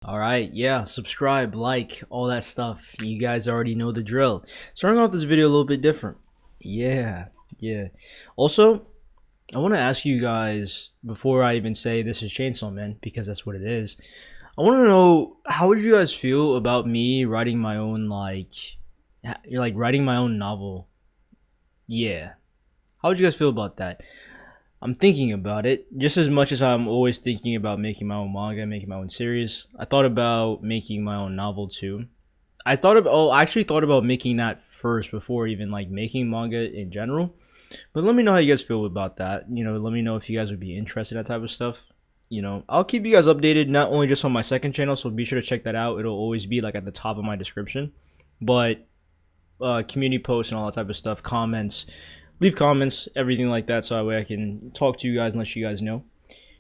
Alright, yeah, subscribe, like, all that stuff. You guys already know the drill. Starting off this video a little bit different. Yeah. Also, I want to ask you guys, before I even say this is Chainsaw Man, because that's what it is, I want to know, how would you guys feel about me writing my own, writing my own novel? Yeah. How would you guys feel about that? I'm thinking about it just as much as I'm always thinking about making my own manga, making my own series. I thought about making my own novel too. I actually thought about making that first before even making manga in general. But let me know how you guys feel about that. Let me know if you guys would be interested in that type of stuff. I'll keep you guys updated, not only just on my second channel, so be sure to check that out. It'll always be at the top of my description. But community posts and all that type of stuff, comments, leave comments, everything like that, so that way I can talk to you guys and let you guys know.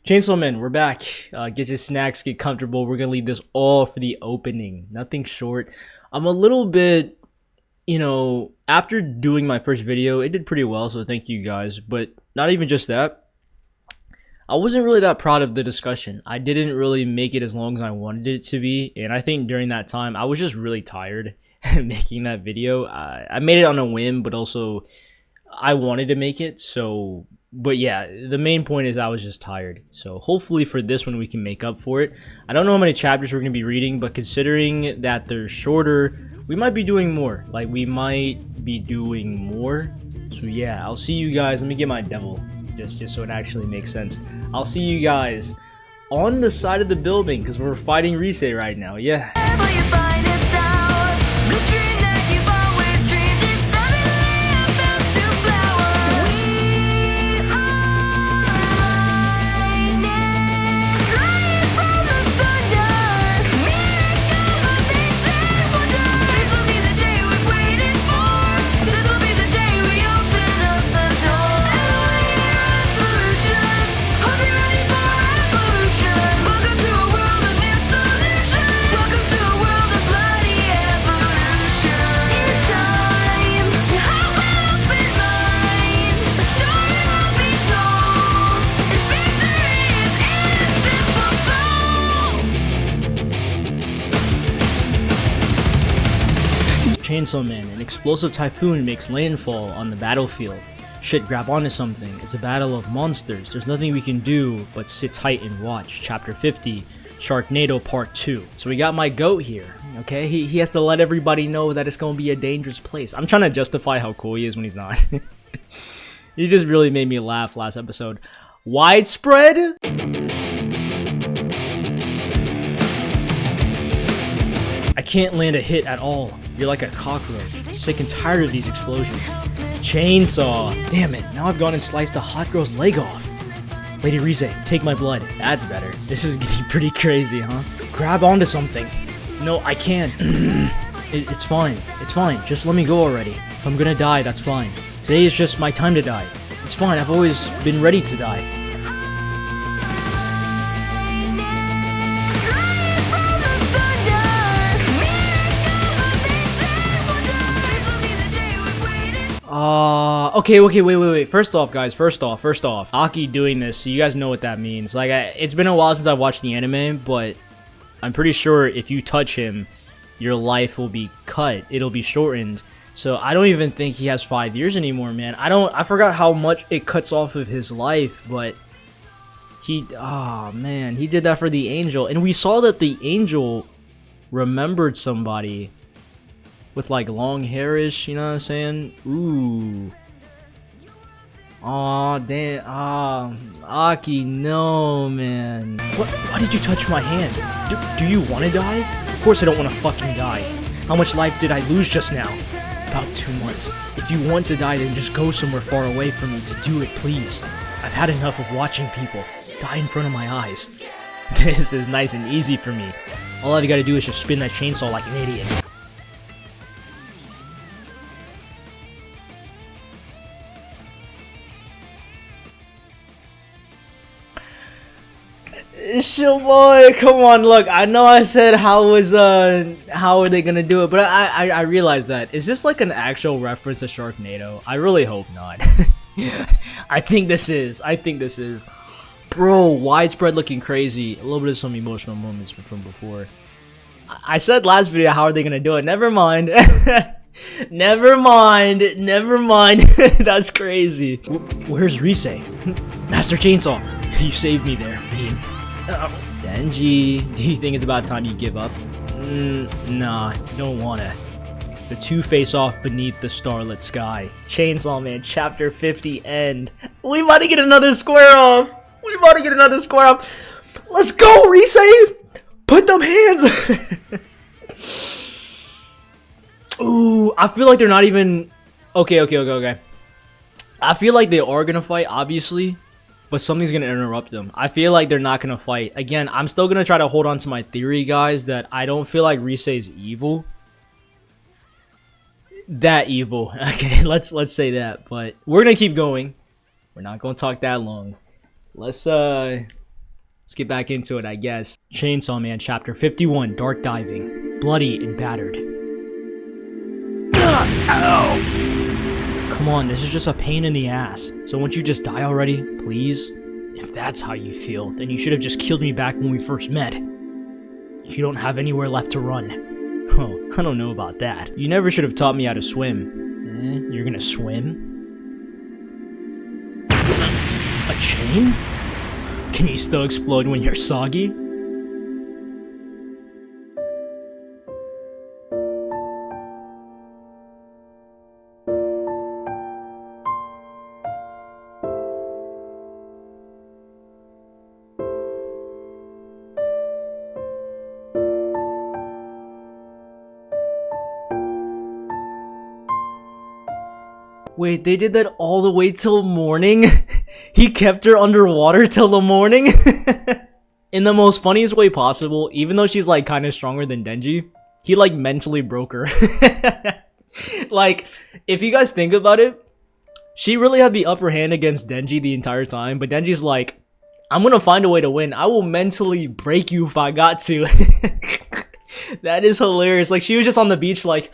Chainsaw Man, we're back. Get your snacks, get comfortable. We're gonna leave this all for the opening. Nothing short. I'm a little bit, after doing my first video, it did pretty well, so thank you guys. But not even just that, I wasn't really that proud of the discussion. I didn't really make it as long as I wanted it to be, and I think during that time, I was just really tired making that video. I made it on a whim, but also I wanted to make it, but yeah, the main point is I was just tired. So hopefully for this one we can make up for it. I don't know how many chapters we're going to be reading, but considering that they're shorter, we might be doing more. So yeah, I'll see you guys. Let me get my devil, just so it actually makes sense. I'll see you guys on the side of the building, because we're fighting Reze right now. Yeah. Chainsaw Man, an explosive typhoon makes landfall on the battlefield. Shit, grab onto something. It's a battle of monsters. There's nothing we can do but sit tight and watch. Chapter 50, Sharknado Part 2. So we got my goat here, okay? He has to let everybody know that it's gonna be a dangerous place. I'm trying to justify how cool he is when he's not. He just really made me laugh last episode. Widespread? I can't land a hit at all. You're like a cockroach. Sick and tired of these explosions. Chainsaw. Damn it, now I've gone and sliced a hot girl's leg off. Lady Reze, take my blood. That's better. This is getting pretty crazy, huh? Grab onto something. No, I can't. It's fine. It's fine. Just let me go already. If I'm gonna die, that's fine. Today is just my time to die. It's fine. I've always been ready to die. Okay, wait. First off, guys, Aki doing this, so you guys know what that means. It's been a while since I watched the anime, but I'm pretty sure if you touch him, your life will be cut. It'll be shortened. So I don't even think he has 5 years anymore, man. I forgot how much it cuts off of his life, but man, he did that for the angel. And we saw that the angel remembered somebody with long hairish, you know what I'm saying? Ooh. Aw, damn. Aki, no, man. Why did you touch my hand? Do you want to die? Of course I don't want to fucking die. How much life did I lose just now? About 2 months. If you want to die, then just go somewhere far away from me to do it, please. I've had enough of watching people die in front of my eyes. This is nice and easy for me. All I've got to do is just spin that chainsaw like an idiot. It's your boy. Come on, look. I know I said how are they gonna do it, but I realized that. Is this an actual reference to Sharknado? I really hope not. I think this is. Bro, widespread looking crazy. A little bit of some emotional moments from before. I said last video, how are they gonna do it? Never mind. Never mind. That's crazy. Where's Reze? Master Chainsaw. You saved me there, Beam. Denji, do you think it's about time you give up? Nah, don't wanna. The two face off beneath the starlit sky. Chainsaw Man, chapter 50 end. We about to get another square off. Let's go, Reze! Put them hands! Ooh, I feel like they're not even... Okay. I feel like they are gonna fight, obviously, but something's gonna interrupt them. I feel like they're not gonna fight. Again, I'm still gonna try to hold on to my theory, guys, that I don't feel like Reze is evil. That evil. Okay, let's say that, but we're gonna keep going. We're not gonna talk that long. Let's get back into it, I guess. Chainsaw Man, chapter 51, Dark Diving. Bloody and battered. Ow! Come on, this is just a pain in the ass. So won't you just die already, please? If that's how you feel, then you should have just killed me back when we first met. You don't have anywhere left to run. Oh, I don't know about that. You never should have taught me how to swim. You're gonna swim? A chain? Can you still explode when you're soggy? Wait, they did that all the way till morning? He kept her underwater till the morning? In the most funniest way possible, even though she's like kind of stronger than Denji, he like mentally broke her. Like, if you guys think about it, she really had the upper hand against Denji the entire time, but Denji's like, I'm gonna find a way to win. I will mentally break you if I got to. That is hilarious. Like, she was just on the beach like...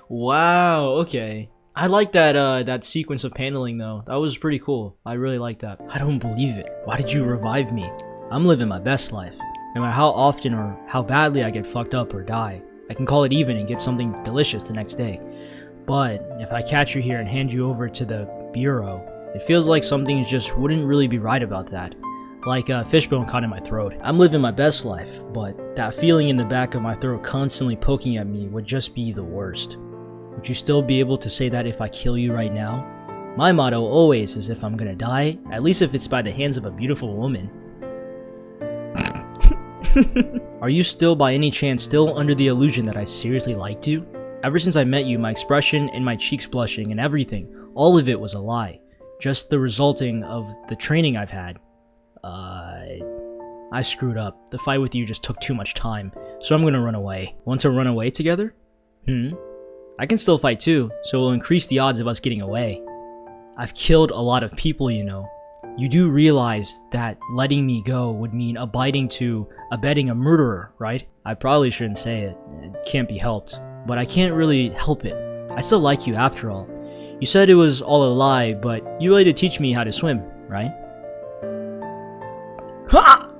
Wow, okay. I like that that sequence of paneling though. That was pretty cool. I really like that. I don't believe it. Why did you revive me? I'm living my best life. No matter how often or how badly I get fucked up or die, I can call it even and get something delicious the next day. But if I catch you here and hand you over to the bureau, it feels like something just wouldn't really be right about that. Like a fishbone caught in my throat. I'm living my best life, but that feeling in the back of my throat constantly poking at me would just be the worst. Would you still be able to say that if I kill you right now? My motto always is if I'm gonna die, at least if it's by the hands of a beautiful woman. Are you still by any chance still under the illusion that I seriously liked you? Ever since I met you, my expression and my cheeks blushing and everything, all of it was a lie. Just the resulting of the training I've had. I screwed up. The fight with you just took too much time, so I'm gonna run away. Want to run away together? I can still fight too, so it will increase the odds of us getting away. I've killed a lot of people, you know. You do realize that letting me go would mean abetting a murderer, right? I probably shouldn't say it. It can't be helped. But I can't really help it. I still like you after all. You said it was all a lie, but you really did teach me how to swim, right? Ha!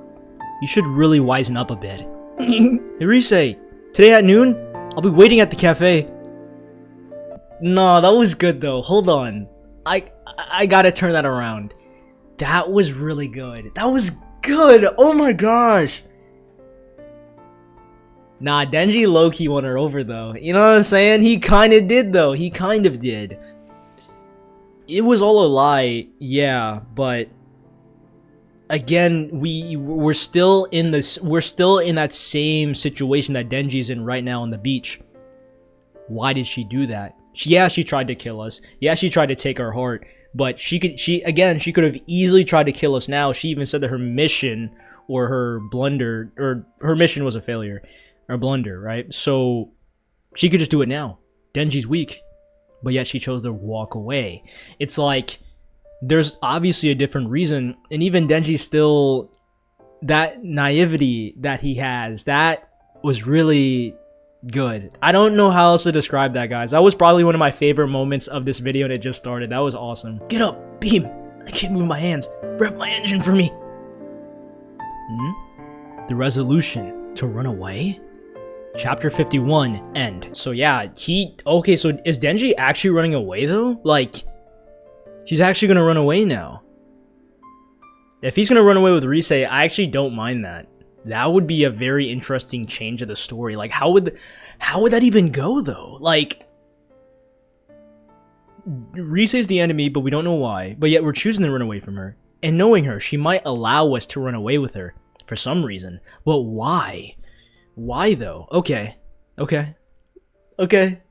You should really wisen up a bit. Hey Reze, today at noon, I'll be waiting at the cafe. No, that was good though. Hold on. I gotta turn that around. That was really good. That was good. Oh my gosh. Nah, Denji low-key won her over though. You know what I'm saying? He kind of did though. He kind of did. It was all a lie, yeah, but again, we're still in that same situation that Denji's in right now on the beach. Why did she do that? Yeah, she tried to kill us. Yeah, she tried to take our heart. But she could have easily tried to kill us now. She even said that her mission or her blunder, or her mission was a failure. Or blunder, right? So she could just do it now. Denji's weak. But yet she chose to walk away. It's like, there's obviously a different reason. And even Denji still, that naivety that he has, that was really good. I don't know how else to describe that, guys. That was probably one of my favorite moments of this video, and it just started. That was awesome. Get up, Beam. I can't move my hands. Rev my engine for me. The resolution to run away? Chapter 51, end. So yeah, okay, so is Denji actually running away though? Like, he's actually gonna run away now. If he's gonna run away with Reze, I actually don't mind that. That would be a very interesting change of the story. Like, how would that even go though? Like, Rize's the enemy, but we don't know why. But yet we're choosing to run away from her. And knowing her, she might allow us to run away with her for some reason. But why? Why though? Okay. Okay. Okay.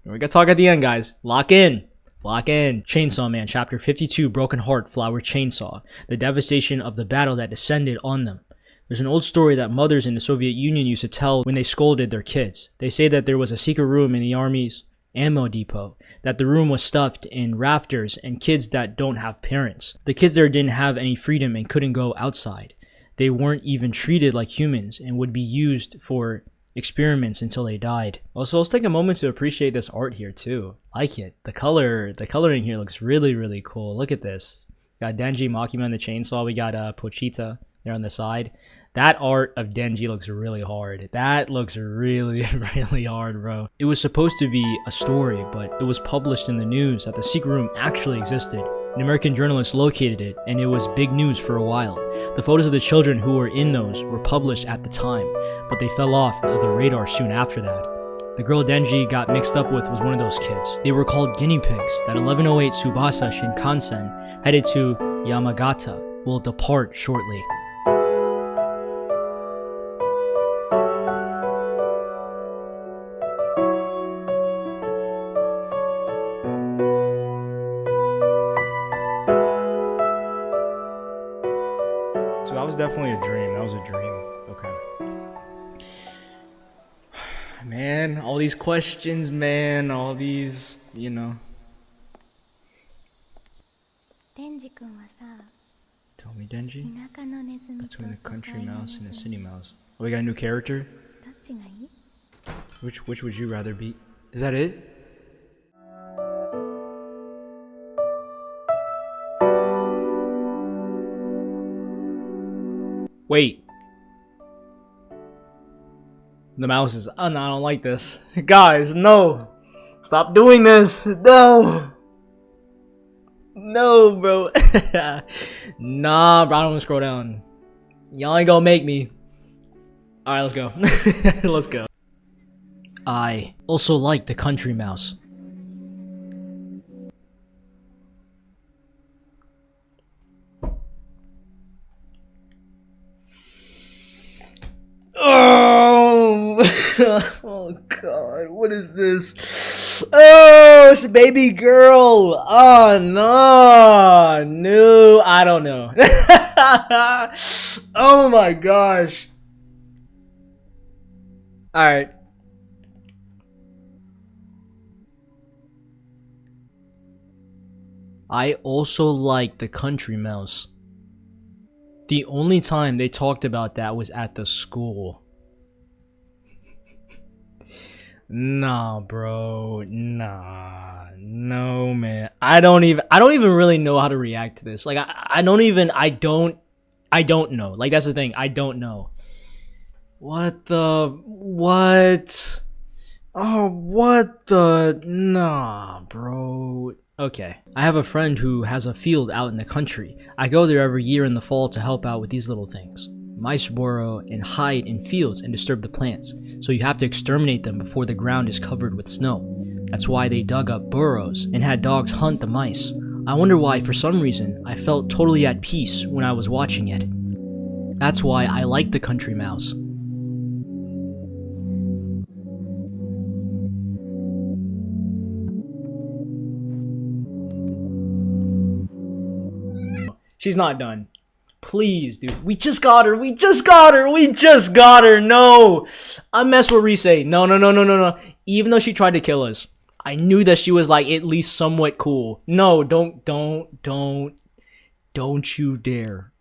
We gotta talk at the end, guys. Lock in. Lock in. Chainsaw Man, Chapter 52, Broken Heart, Flower Chainsaw. The devastation of the battle that descended on them. There's an old story that mothers in the Soviet Union used to tell when they scolded their kids. They say that there was a secret room in the army's ammo depot, that the room was stuffed in rafters and kids that don't have parents. The kids there didn't have any freedom and couldn't go outside. They weren't even treated like humans and would be used for experiments until they died. Also, let's take a moment to appreciate this art here too. Like it. The coloring here looks really, really cool. Look at this. Got Denji, Makima, and the chainsaw. We got Pochita there on the side. That art of Denji looks really hard. That looks really, really hard, bro. It was supposed to be a story, but it was published in the news that the secret room actually existed. An American journalist located it, and it was big news for a while. The photos of the children who were in those were published at the time, but they fell off the radar soon after that. The girl Denji got mixed up with was one of those kids. They were called guinea pigs. That 1108 Tsubasa Shinkansen headed to Yamagata will depart shortly. So that was definitely a dream. That was a dream. Okay. Man, all these questions, man. All these, you know. Tell me, Denji. Between a country mouse and a city mouse. Oh, we got a new character? Which would you rather be? Is that it? Wait. The mouse is... Oh, no, I don't like this. Guys, no. Stop doing this. No. No, bro. Nah, bro. I don't want to scroll down. Y'all ain't gonna make me. Alright, let's go. Let's go. I also like the country mouse. Oh, oh god, what is this? Oh, it's a baby girl. Oh no, no, I don't know. Oh my gosh. All right. I also like the country mouse. The only time they talked about that was at the school. Nah, bro. Nah. No, man. I don't even really know how to react to this. Like, I don't know. Like, that's the thing. I don't know. What? Oh, what the? Nah, bro. Okay. I have a friend who has a field out in the country. I go there every year in the fall to help out with these little things. Mice burrow and hide in fields and disturb the plants, so you have to exterminate them before the ground is covered with snow. That's why they dug up burrows and had dogs hunt the mice. I wonder why, for some reason, I felt totally at peace when I was watching it. That's why I like the country mouse. She's not done. Please, dude. We just got her. We just got her. We just got her. No. I messed with Reze. No. Even though she tried to kill us, I knew that she was like at least somewhat cool. No, don't you dare.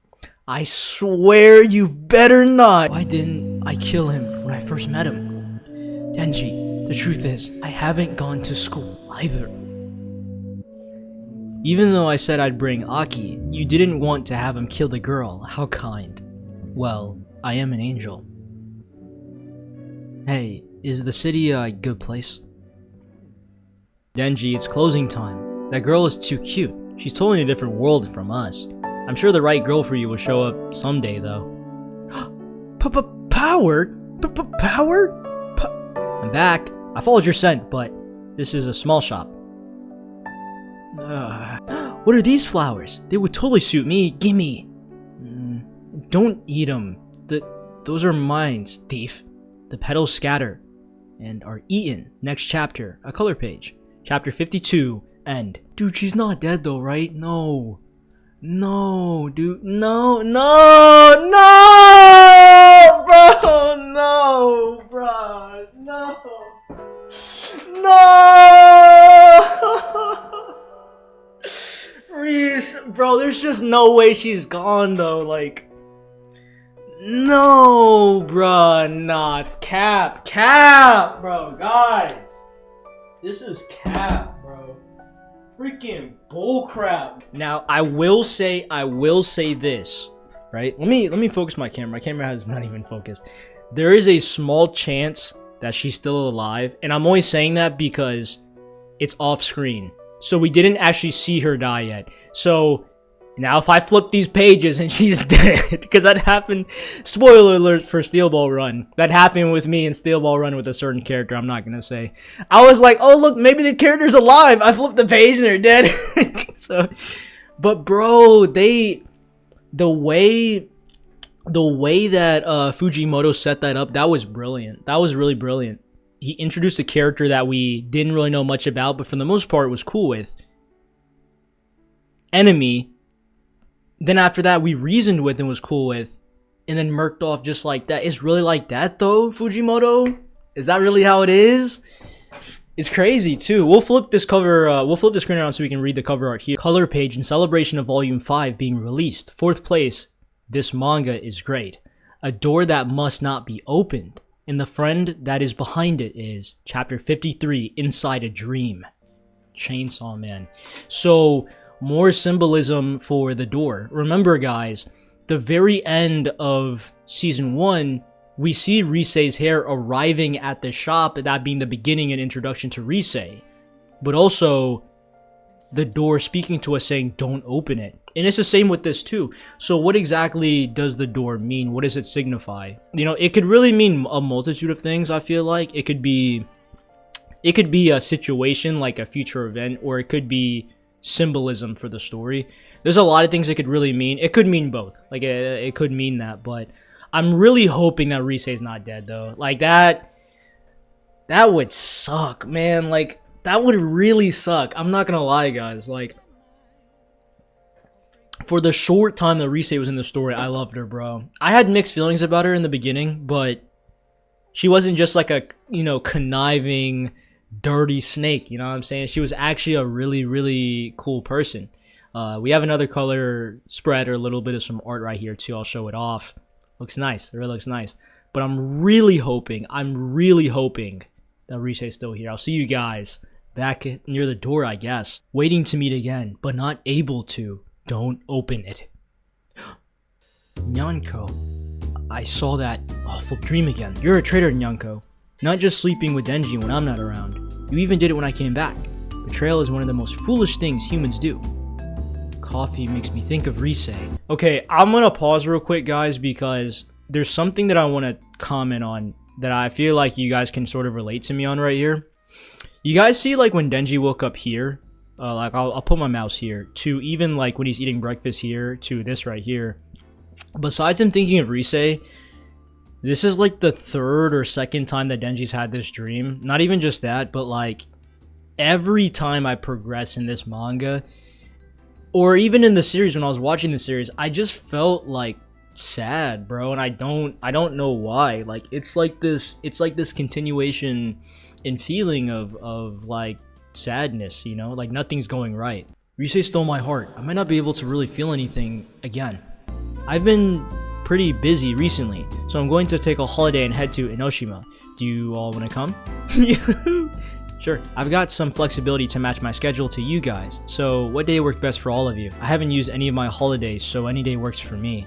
I swear you better not. Why didn't I kill him when I first met him? Denji, the truth is, I haven't gone to school either. Even though I said I'd bring Aki, you didn't want to have him kill the girl. How kind. Well, I am an angel. Hey, is the city a good place? Denji, it's closing time. That girl is too cute. She's totally in a different world from us. I'm sure the right girl for you will show up someday, though. Power? Power? I'm back. I followed your scent, but this is a small shop. What are these flowers? They would totally suit me. Gimme. Don't eat them. Those are mine, thief. The petals scatter and are eaten. Next chapter. A color page. Chapter 52. End. Dude, she's not dead though, right? No. No, dude. No, no, no! Bro, no, bro. No. No! Reese, bro, there's just no way she's gone though, like... No, bruh, nah, it's cap, bro, guys. This is cap, bro. Freaking bullcrap. Now, I will say this, right? Let me focus my camera. My camera is not even focused. There is a small chance that she's still alive, and I'm only saying that because it's off screen. So we didn't actually see her die yet. So now if I flip these pages and she's dead, because that happened, spoiler alert for Steel Ball Run, that happened with me in Steel Ball Run with a certain character, I'm not gonna say. I was like, oh look, maybe the character's alive. I flipped the page and they're dead. So, but bro, the way that Fujimoto set that up, that was brilliant. That was really brilliant. He introduced a character that we didn't really know much about, but for the most part was cool with. Enemy. Then after that, we reasoned with and was cool with. And then murked off just like that. It's really like that though, Fujimoto? Is that really how it is? It's crazy too. We'll flip this cover, we'll flip the screen around so we can read the cover art here. Color page in celebration of Volume 5 being released. 4th place. This manga is great. A door that must not be opened. And the friend that is behind it is Chapter 53, Inside a Dream. Chainsaw Man. So, more symbolism for the door. Remember guys, the very end of Season 1, we see Rise's hair arriving at the shop, that being the beginning and introduction to Rise. But also, the door speaking to us saying, don't open it. And it's the same with this too. So what exactly does the door mean? What does it signify? You know, it could really mean a multitude of things, I feel like. It could be a situation, like a future event, or it could be symbolism for the story. There's a lot of things it could really mean. It could mean both. Like, it could mean that, but I'm really hoping that Rise is not dead, though. Like, that would suck, man. Like, that would really suck. I'm not gonna lie, guys. Like, for the short time that Rise was in the story, I loved her, bro. I had mixed feelings about her in the beginning, but she wasn't just like a, you know, conniving, dirty snake, you know what I'm saying? She was actually a really, really cool person. We have another color spread or a little bit of some art right here, too. I'll show it off. Looks nice. It really looks nice. But I'm really hoping that Rise is still here. I'll see you guys back near the door, I guess. Waiting to meet again, but not able to. Don't open it. 𝐴𝐴𝐽𝐾. I saw that awful dream again. You're a traitor, 𝐴𝐽𝐾. Not just sleeping with Denji when I'm not around. You even did it when I came back. Betrayal is one of the most foolish things humans do. Coffee makes me think of Rise. Okay, I'm gonna pause real quick, guys, because there's something that I want to comment on that I feel like you guys can sort of relate to me on right here. You guys see, like, when Denji woke up here, like, I'll put my mouse here, to even, like, when he's eating breakfast here, to this right here. Besides him thinking of Rise, this is, like, the 3rd or 2nd time that Denji's had this dream. Not even just that, but, like, every time I progress in this manga, or even in the series, when I was watching the series, I just felt, like, sad, bro, and I don't know why. Like, it's like this continuation and feeling of like sadness, you know, like nothing's going right. Rise stole my heart. I might not be able to really feel anything again. I've been pretty busy recently, so I'm going to take a holiday and head to Enoshima. Do you all want to come? Sure. I've got some flexibility to match my schedule to you guys, so what day worked best for all of you? I haven't used any of my holidays, so any day works for me.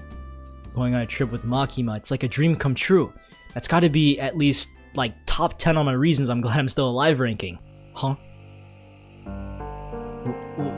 Going on a trip with Makima, it's like a dream come true. That's gotta be at least, like, top 10 on my reasons I'm glad I'm still alive ranking. Huh?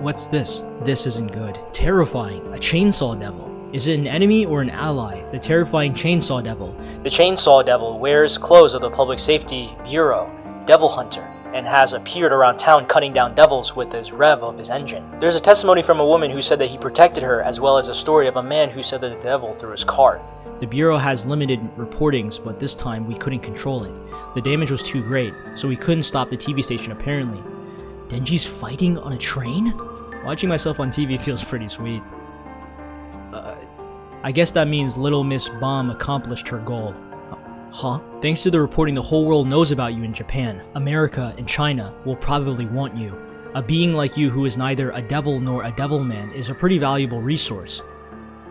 What's this? This isn't good. Terrifying. A chainsaw devil. Is it an enemy or an ally? The terrifying chainsaw devil. The chainsaw devil wears clothes of the Public Safety Bureau, Devil Hunter, and has appeared around town cutting down devils with his rev of his engine. There's a testimony from a woman who said that he protected her, as well as a story of a man who said that the devil threw his car. The Bureau has limited reportings, but this time we couldn't control it. The damage was too great, so we couldn't stop the TV station apparently. Denji's fighting on a train? Watching myself on TV feels pretty sweet. I guess that means Little Miss Bomb accomplished her goal. Huh? Thanks to the reporting, the whole world knows about you in Japan. America and China will probably want you. A being like you who is neither a devil nor a devilman is a pretty valuable resource.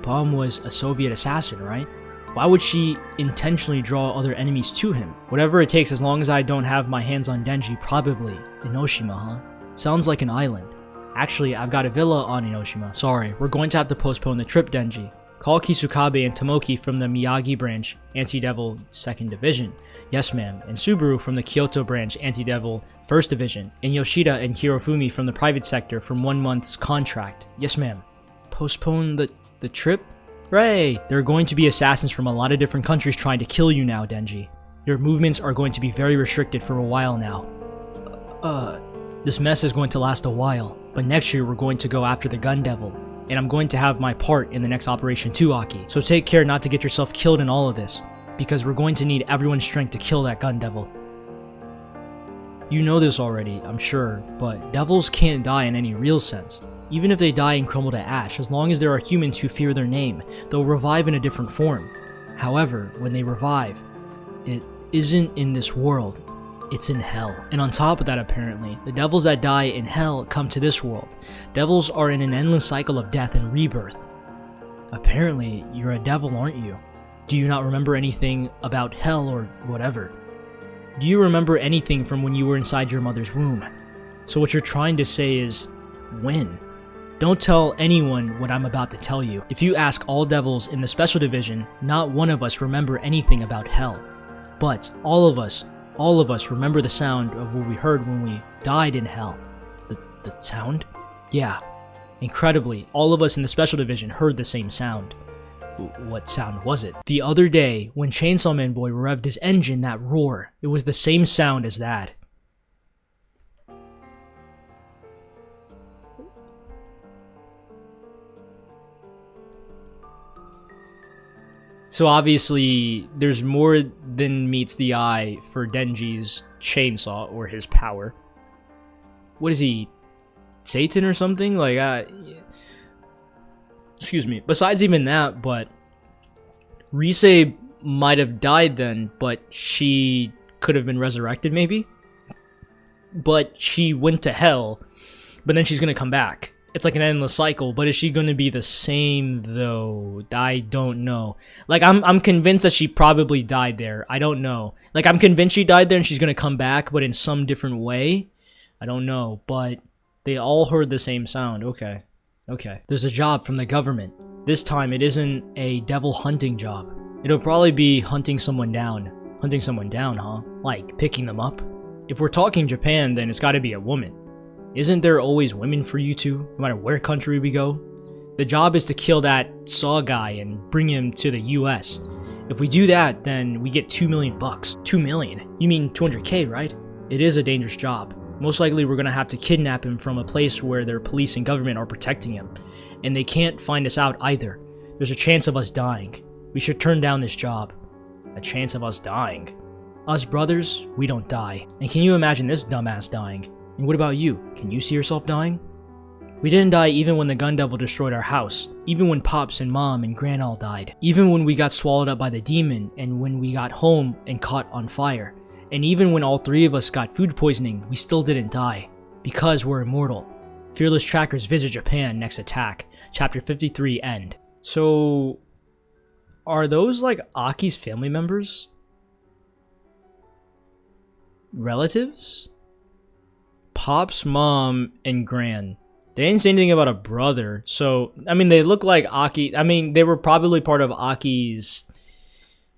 Bomb was a Soviet assassin, right? Why would she intentionally draw other enemies to him? Whatever it takes, as long as I don't have my hands on Denji, probably. Enoshima, huh? Sounds like an island. Actually, I've got a villa on Enoshima. Sorry, we're going to have to postpone the trip, Denji. Call Kisukabe and Tomoki from the Miyagi branch, Anti-Devil 2nd Division. Yes, ma'am. And Subaru from the Kyoto branch, Anti-Devil 1st Division. And Yoshida and Hirofumi from the private sector from 1 month's contract. Yes, ma'am. Postpone the trip? Ray! There are going to be assassins from a lot of different countries trying to kill you now, Denji. Your movements are going to be very restricted for a while now. This mess is going to last a while, but next year we're going to go after the Gun Devil, and I'm going to have my part in the next operation too, Aki. So take care not to get yourself killed in all of this, because we're going to need everyone's strength to kill that Gun Devil. You know this already, I'm sure, but devils can't die in any real sense. Even if they die and crumble to ash, as long as there are humans who fear their name, they'll revive in a different form. However, when they revive, it isn't in this world. It's in hell. And on top of that, apparently, the devils that die in hell come to this world. Devils are in an endless cycle of death and rebirth. Apparently, you're a devil, aren't you? Do you not remember anything about hell or whatever? Do you remember anything from when you were inside your mother's womb? So what you're trying to say is, when? Don't tell anyone what I'm about to tell you. If you ask all devils in the special division, not one of us remember anything about hell. But all of us remember the sound of what we heard when we died in hell. The sound? Yeah. Incredibly, all of us in the special division heard the same sound. What sound was it? The other day, when Chainsaw Man Boy revved his engine, that roar, it was the same sound as that. So obviously, there's more than meets the eye for Denji's chainsaw or his power. What is he, Satan or something? Like, excuse me. Besides even that, but Reze might have died then, but she could have been resurrected maybe? But she went to hell, but then she's gonna come back. It's like an endless cycle, but is she gonna be the same though? I don't know. Like, I'm convinced that she probably died there. I don't know. Like, I'm convinced she died there and she's gonna come back, but in some different way. I don't know, but they all heard the same sound. Okay. Okay. There's a job from the government. This time it isn't a devil hunting job. It'll probably be hunting someone down. Hunting someone down, huh? Like, picking them up? If we're talking Japan, then it's gotta be a woman. Isn't there always women for you two, no matter where country we go? The job is to kill that Saw guy and bring him to the US. If we do that, then we get 2 million bucks. 2 million? You mean 200K, right? It is a dangerous job. Most likely we're gonna have to kidnap him from a place where their police and government are protecting him. And they can't find us out either. There's a chance of us dying. We should turn down this job. A chance of us dying. Us brothers, we don't die. And can you imagine this dumbass dying? And what about you? Can you see yourself dying? We didn't die even when the Gun Devil destroyed our house. Even when Pops and Mom and Gran all died. Even when we got swallowed up by the demon, and when we got home and caught on fire. And even when all 3 of us got food poisoning, we still didn't die. Because we're immortal. Fearless Trackers visit Japan, next attack. Chapter 53, end. So, are those like Aki's family members? Relatives? Pop's mom and Gran. They didn't say anything about a brother. So, I mean, they look like Aki. I mean, they were probably part of Aki's...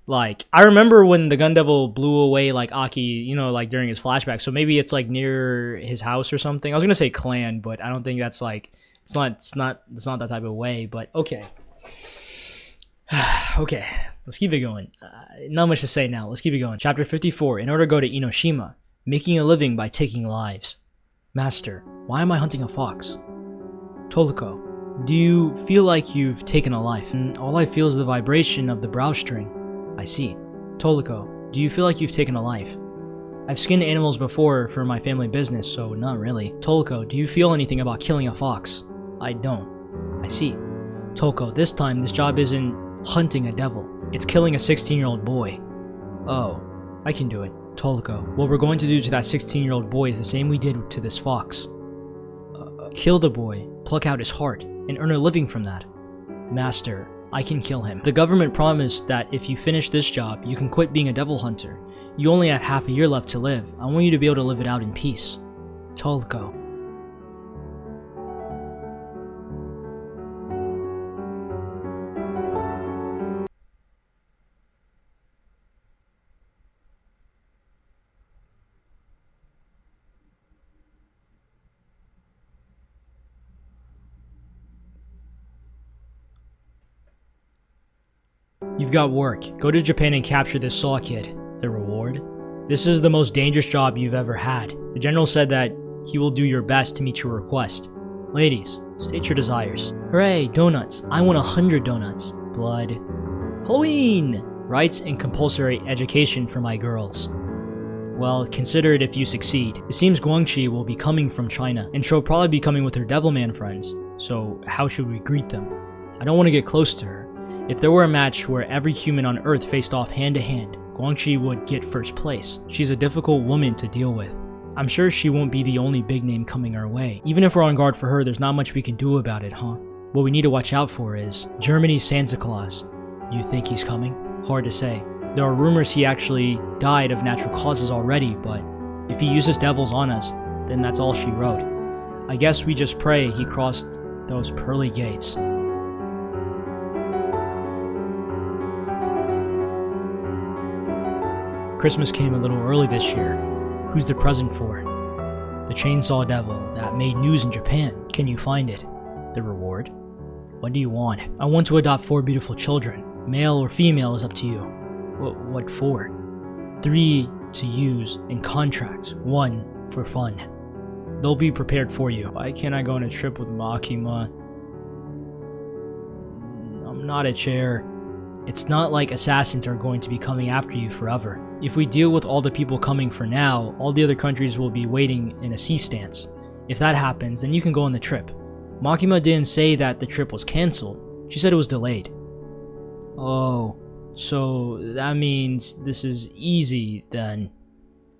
Like, I remember when the Gun Devil blew away, like, Aki, you know, like, during his flashback. So maybe it's, like, near his house or something. I was gonna say clan, but I don't think that's, like... It's not that type of way, but okay. Okay, let's keep it going. Not much to say now. Let's keep it going. Chapter 54. In order to go to Enoshima, making a living by taking lives. Master, why am I hunting a fox? Toluko, do you feel like you've taken a life? All I feel is the vibration of the brow string. I see. Toluko, do you feel like you've taken a life? I've skinned animals before for my family business, so not really. Toluko, do you feel anything about killing a fox? I don't. I see. Toluko, this time this job isn't hunting a devil. It's killing a 16-year-old boy. Oh, I can do it. Toluko, what we're going to do to that 16-year-old boy is the same we did to this fox. Kill the boy, pluck out his heart, and earn a living from that. Master, I can kill him. The government promised that if you finish this job, you can quit being a devil hunter. You only have half a year left to live. I want you to be able to live it out in peace. Toluko. You've got work. Go to Japan and capture this Saw kid. The reward? This is the most dangerous job you've ever had. The general said that he will do your best to meet your request. Ladies, state your desires. Hooray, donuts. I want 100 donuts. Blood. Halloween! Rights and compulsory education for my girls. Well, consider it if you succeed. It seems 𝐴𝐚𝐤𝐞 will be coming from China, and she'll probably be coming with her Devilman friends. So how should we greet them? I don't want to get close to her. If there were a match where every human on Earth faced off hand to hand, 𝐴𝐚𝐤𝐞 would get first place. She's a difficult woman to deal with. I'm sure she won't be the only big name coming our way. Even if we're on guard for her, there's not much we can do about it, huh? What we need to watch out for is Germany's Santa Claus. You think he's coming? Hard to say. There are rumors he actually died of natural causes already, but if he uses devils on us, then that's all she wrote. I guess we just pray he crossed those pearly gates. Christmas came a little early this year. Who's the present for? The Chainsaw Devil that made news in Japan. Can you find it? The reward? What do you want? I want to adopt 4 beautiful children. Male or female is up to you. What for? 3 to use in contracts. 1 for fun. They'll be prepared for you. Why can't I go on a trip with Makima? I'm not a chair. It's not like assassins are going to be coming after you forever. If we deal with all the people coming for now, all the other countries will be waiting in a cease stance. If that happens, then you can go on the trip. Makima didn't say that the trip was cancelled. She said it was delayed. Oh, so that means this is easy then.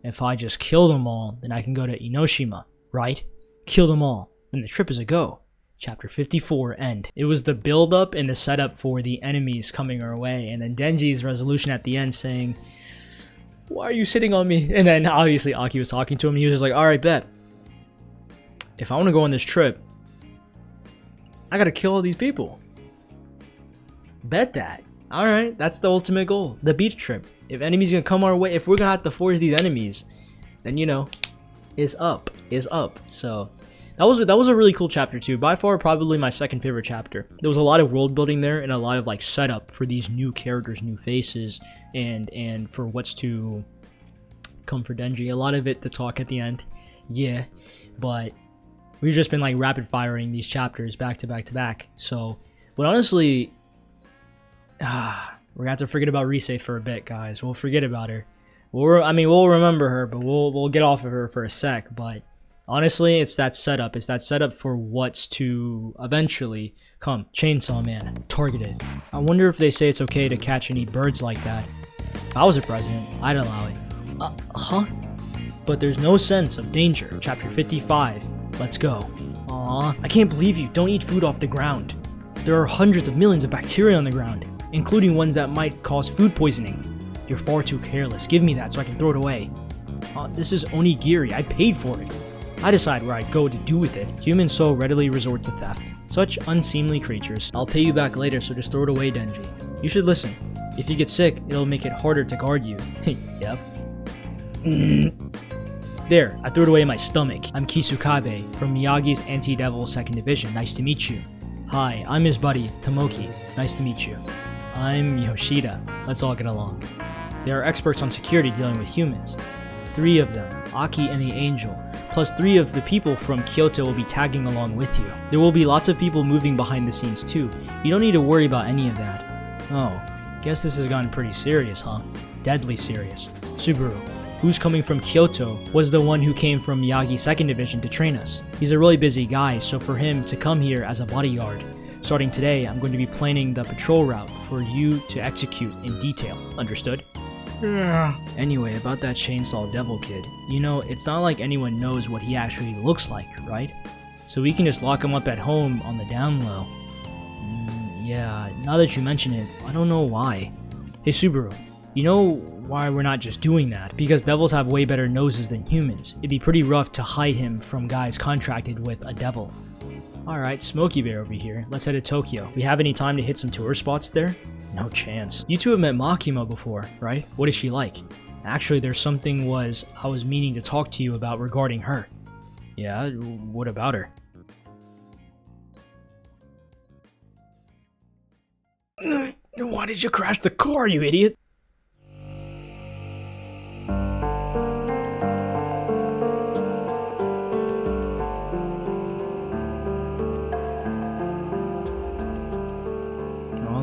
If I just kill them all, then I can go to Enoshima, right? Kill them all, then the trip is a go. Chapter 54, end. It was the build-up and the setup for the enemies coming our way, and then Denji's resolution at the end saying, "Why are you sitting on me?" And then obviously Aki was talking to him, and he was just like, "Alright, bet. If I want to go on this trip, I gotta kill all these people. Bet that. Alright, that's the ultimate goal. The beach trip. If enemies gonna come our way, if we're gonna have to forge these enemies, then you know, is up. So that was a really cool chapter too. By far, probably my second favorite chapter. There was a lot of world building there and a lot of like setup for these new characters, new faces, and for what's to come for Denji. A lot of it to talk at the end, yeah. But we've just been like rapid firing these chapters back to back to back. So, but honestly, we're gonna have to forget about Reze for a bit, guys. We'll forget about her. We'll remember her, but we'll get off of her for a sec. But honestly, it's that setup. It's that setup for what's to eventually come. Chainsaw Man, targeted. I wonder if they say it's okay to catch and eat birds like that. If I was a president, I'd allow it. Huh? But there's no sense of danger. Chapter 55. Let's go. Aw, I can't believe you. Don't eat food off the ground. There are hundreds of millions of bacteria on the ground, including ones that might cause food poisoning. You're far too careless. Give me that so I can throw it away. This is onigiri. I paid for it. I decide where I go to do with it. Humans so readily resort to theft. Such unseemly creatures. I'll pay you back later, so just throw it away, Denji. You should listen. If you get sick, it'll make it harder to guard you. Yep. There, I threw it away in my stomach. I'm 𝐞𝐧𝐝 from Miyagi's Anti-Devil 2nd Division. Nice to meet you. Hi, I'm his buddy, Tomoki. Nice to meet you. I'm Yoshida. Let's all get along. They are experts on security dealing with humans. 3 of them, Aki and the Angel, plus 3 of the people from Kyoto will be tagging along with you. There will be lots of people moving behind the scenes too. You don't need to worry about any of that. Oh, guess this has gotten pretty serious, huh? Deadly serious. Subaru, who's coming from Kyoto, was the one who came from Miyagi's 2nd Division to train us. He's a really busy guy, so for him to come here as a bodyguard, starting today, I'm going to be planning the patrol route for you to execute in detail. Understood? Yeah. Anyway, about that Chainsaw Devil kid, you know, it's not like anyone knows what he actually looks like, right? So we can just lock him up at home on the down low. Yeah, now that you mention it, I don't know why. Hey Subaru, you know why we're not just doing that? Because devils have way better noses than humans. It'd be pretty rough to hide him from guys contracted with a devil. Alright, Smokey Bear over here. Let's head to Tokyo. We have any time to hit some tourist spots there? No chance. You two have met Makima before, right? What is she like? Actually, there's something I was meaning to talk to you about regarding her. Yeah, what about her? Why did you crash the car, you idiot?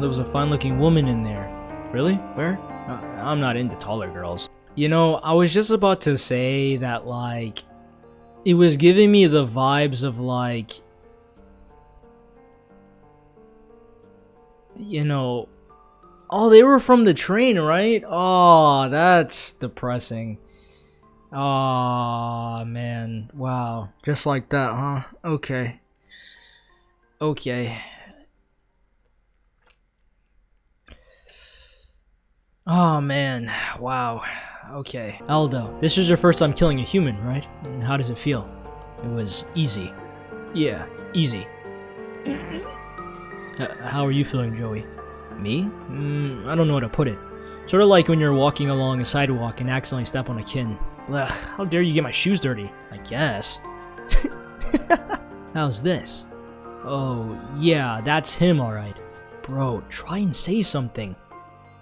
There was a fine-looking woman in there. Really? Where? I'm not into taller girls. You know, I was just about to say that, like, it was giving me the vibes of, like, you know, oh, they were from the train, right? Oh, that's depressing. Oh, man. Wow. Just like that, huh? Okay. Okay. Oh man, wow. Okay. Aldo, this is your first time killing a human, right? And how does it feel? It was easy. Yeah, easy. How are you feeling, Joey? Me? I don't know how to put it. Sort of like when you're walking along a sidewalk and accidentally step on a kin. Ugh, how dare you get my shoes dirty? I guess. How's this? Oh, yeah, that's him, alright. Bro, try and say something.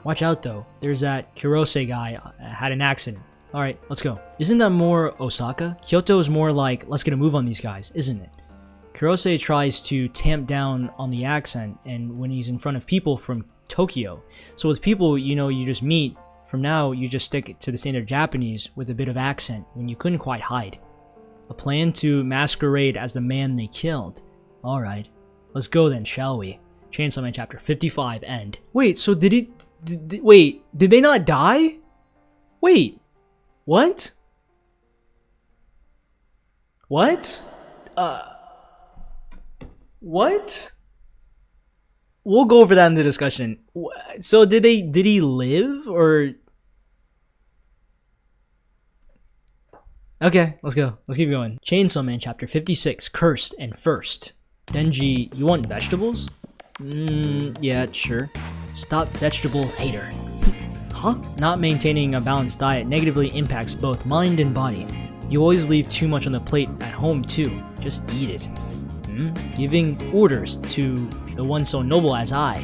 Watch out though, there's that 𝐴𝐻 guy had an accident. Alright, let's go. Isn't that more Osaka? Kyoto is more like, let's get a move on these guys, isn't it? 𝐴𝐻 tries to tamp down on the accent and when he's in front of people from Tokyo. So with people, you know, you just meet, from now you just stick to the standard Japanese with a bit of accent when you couldn't quite hide. A plan to masquerade as the man they killed. Alright, let's go then, shall we? Chainsaw Man chapter 55 end. Wait, so did they not die? Wait, what? What? What? We'll go over that in the discussion. So did he live or? Okay, let's go. Let's keep going. Chainsaw Man chapter 56, Cursed and First. Denji, you want vegetables? Yeah, sure. Stop vegetable hater. Huh? Not maintaining a balanced diet negatively impacts both mind and body. You always leave too much on the plate at home too. Just eat it. Giving orders to the one so noble as I.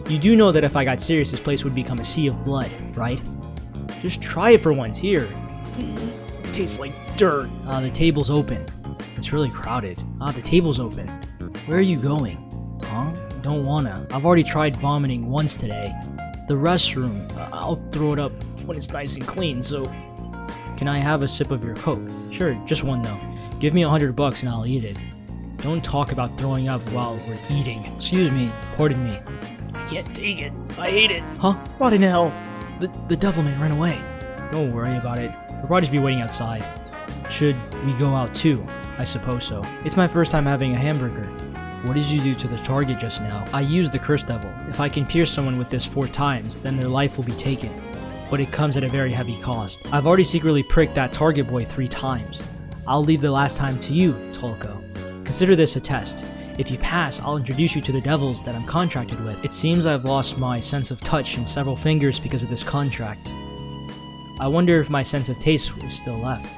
You do know that if I got serious, this place would become a sea of blood, right? Just try it for once. Here. Tastes like dirt. The table's open. It's really crowded. The table's open. Where are you going? Huh? Don't wanna. I've already tried vomiting once today. The restroom. I'll throw it up when it's nice and clean, so... Can I have a sip of your Coke? Sure, just one though. Give me $100 and I'll eat it. Don't talk about throwing up while we're eating. Excuse me, pardon me. I can't take it. I hate it. Huh? What in hell? The devil man ran away. Don't worry about it. We'll probably just be waiting outside. Should we go out too? I suppose so. It's my first time having a hamburger. What did you do to the target just now? I used the Curse Devil. If I can pierce someone with this 4 times, then their life will be taken. But it comes at a very heavy cost. I've already secretly pricked that target boy 3 times. I'll leave the last time to you, 𝐡𝐸𝐞. Consider this a test. If you pass, I'll introduce you to the devils that I'm contracted with. It seems I've lost my sense of touch in several fingers because of this contract. I wonder if my sense of taste is still left.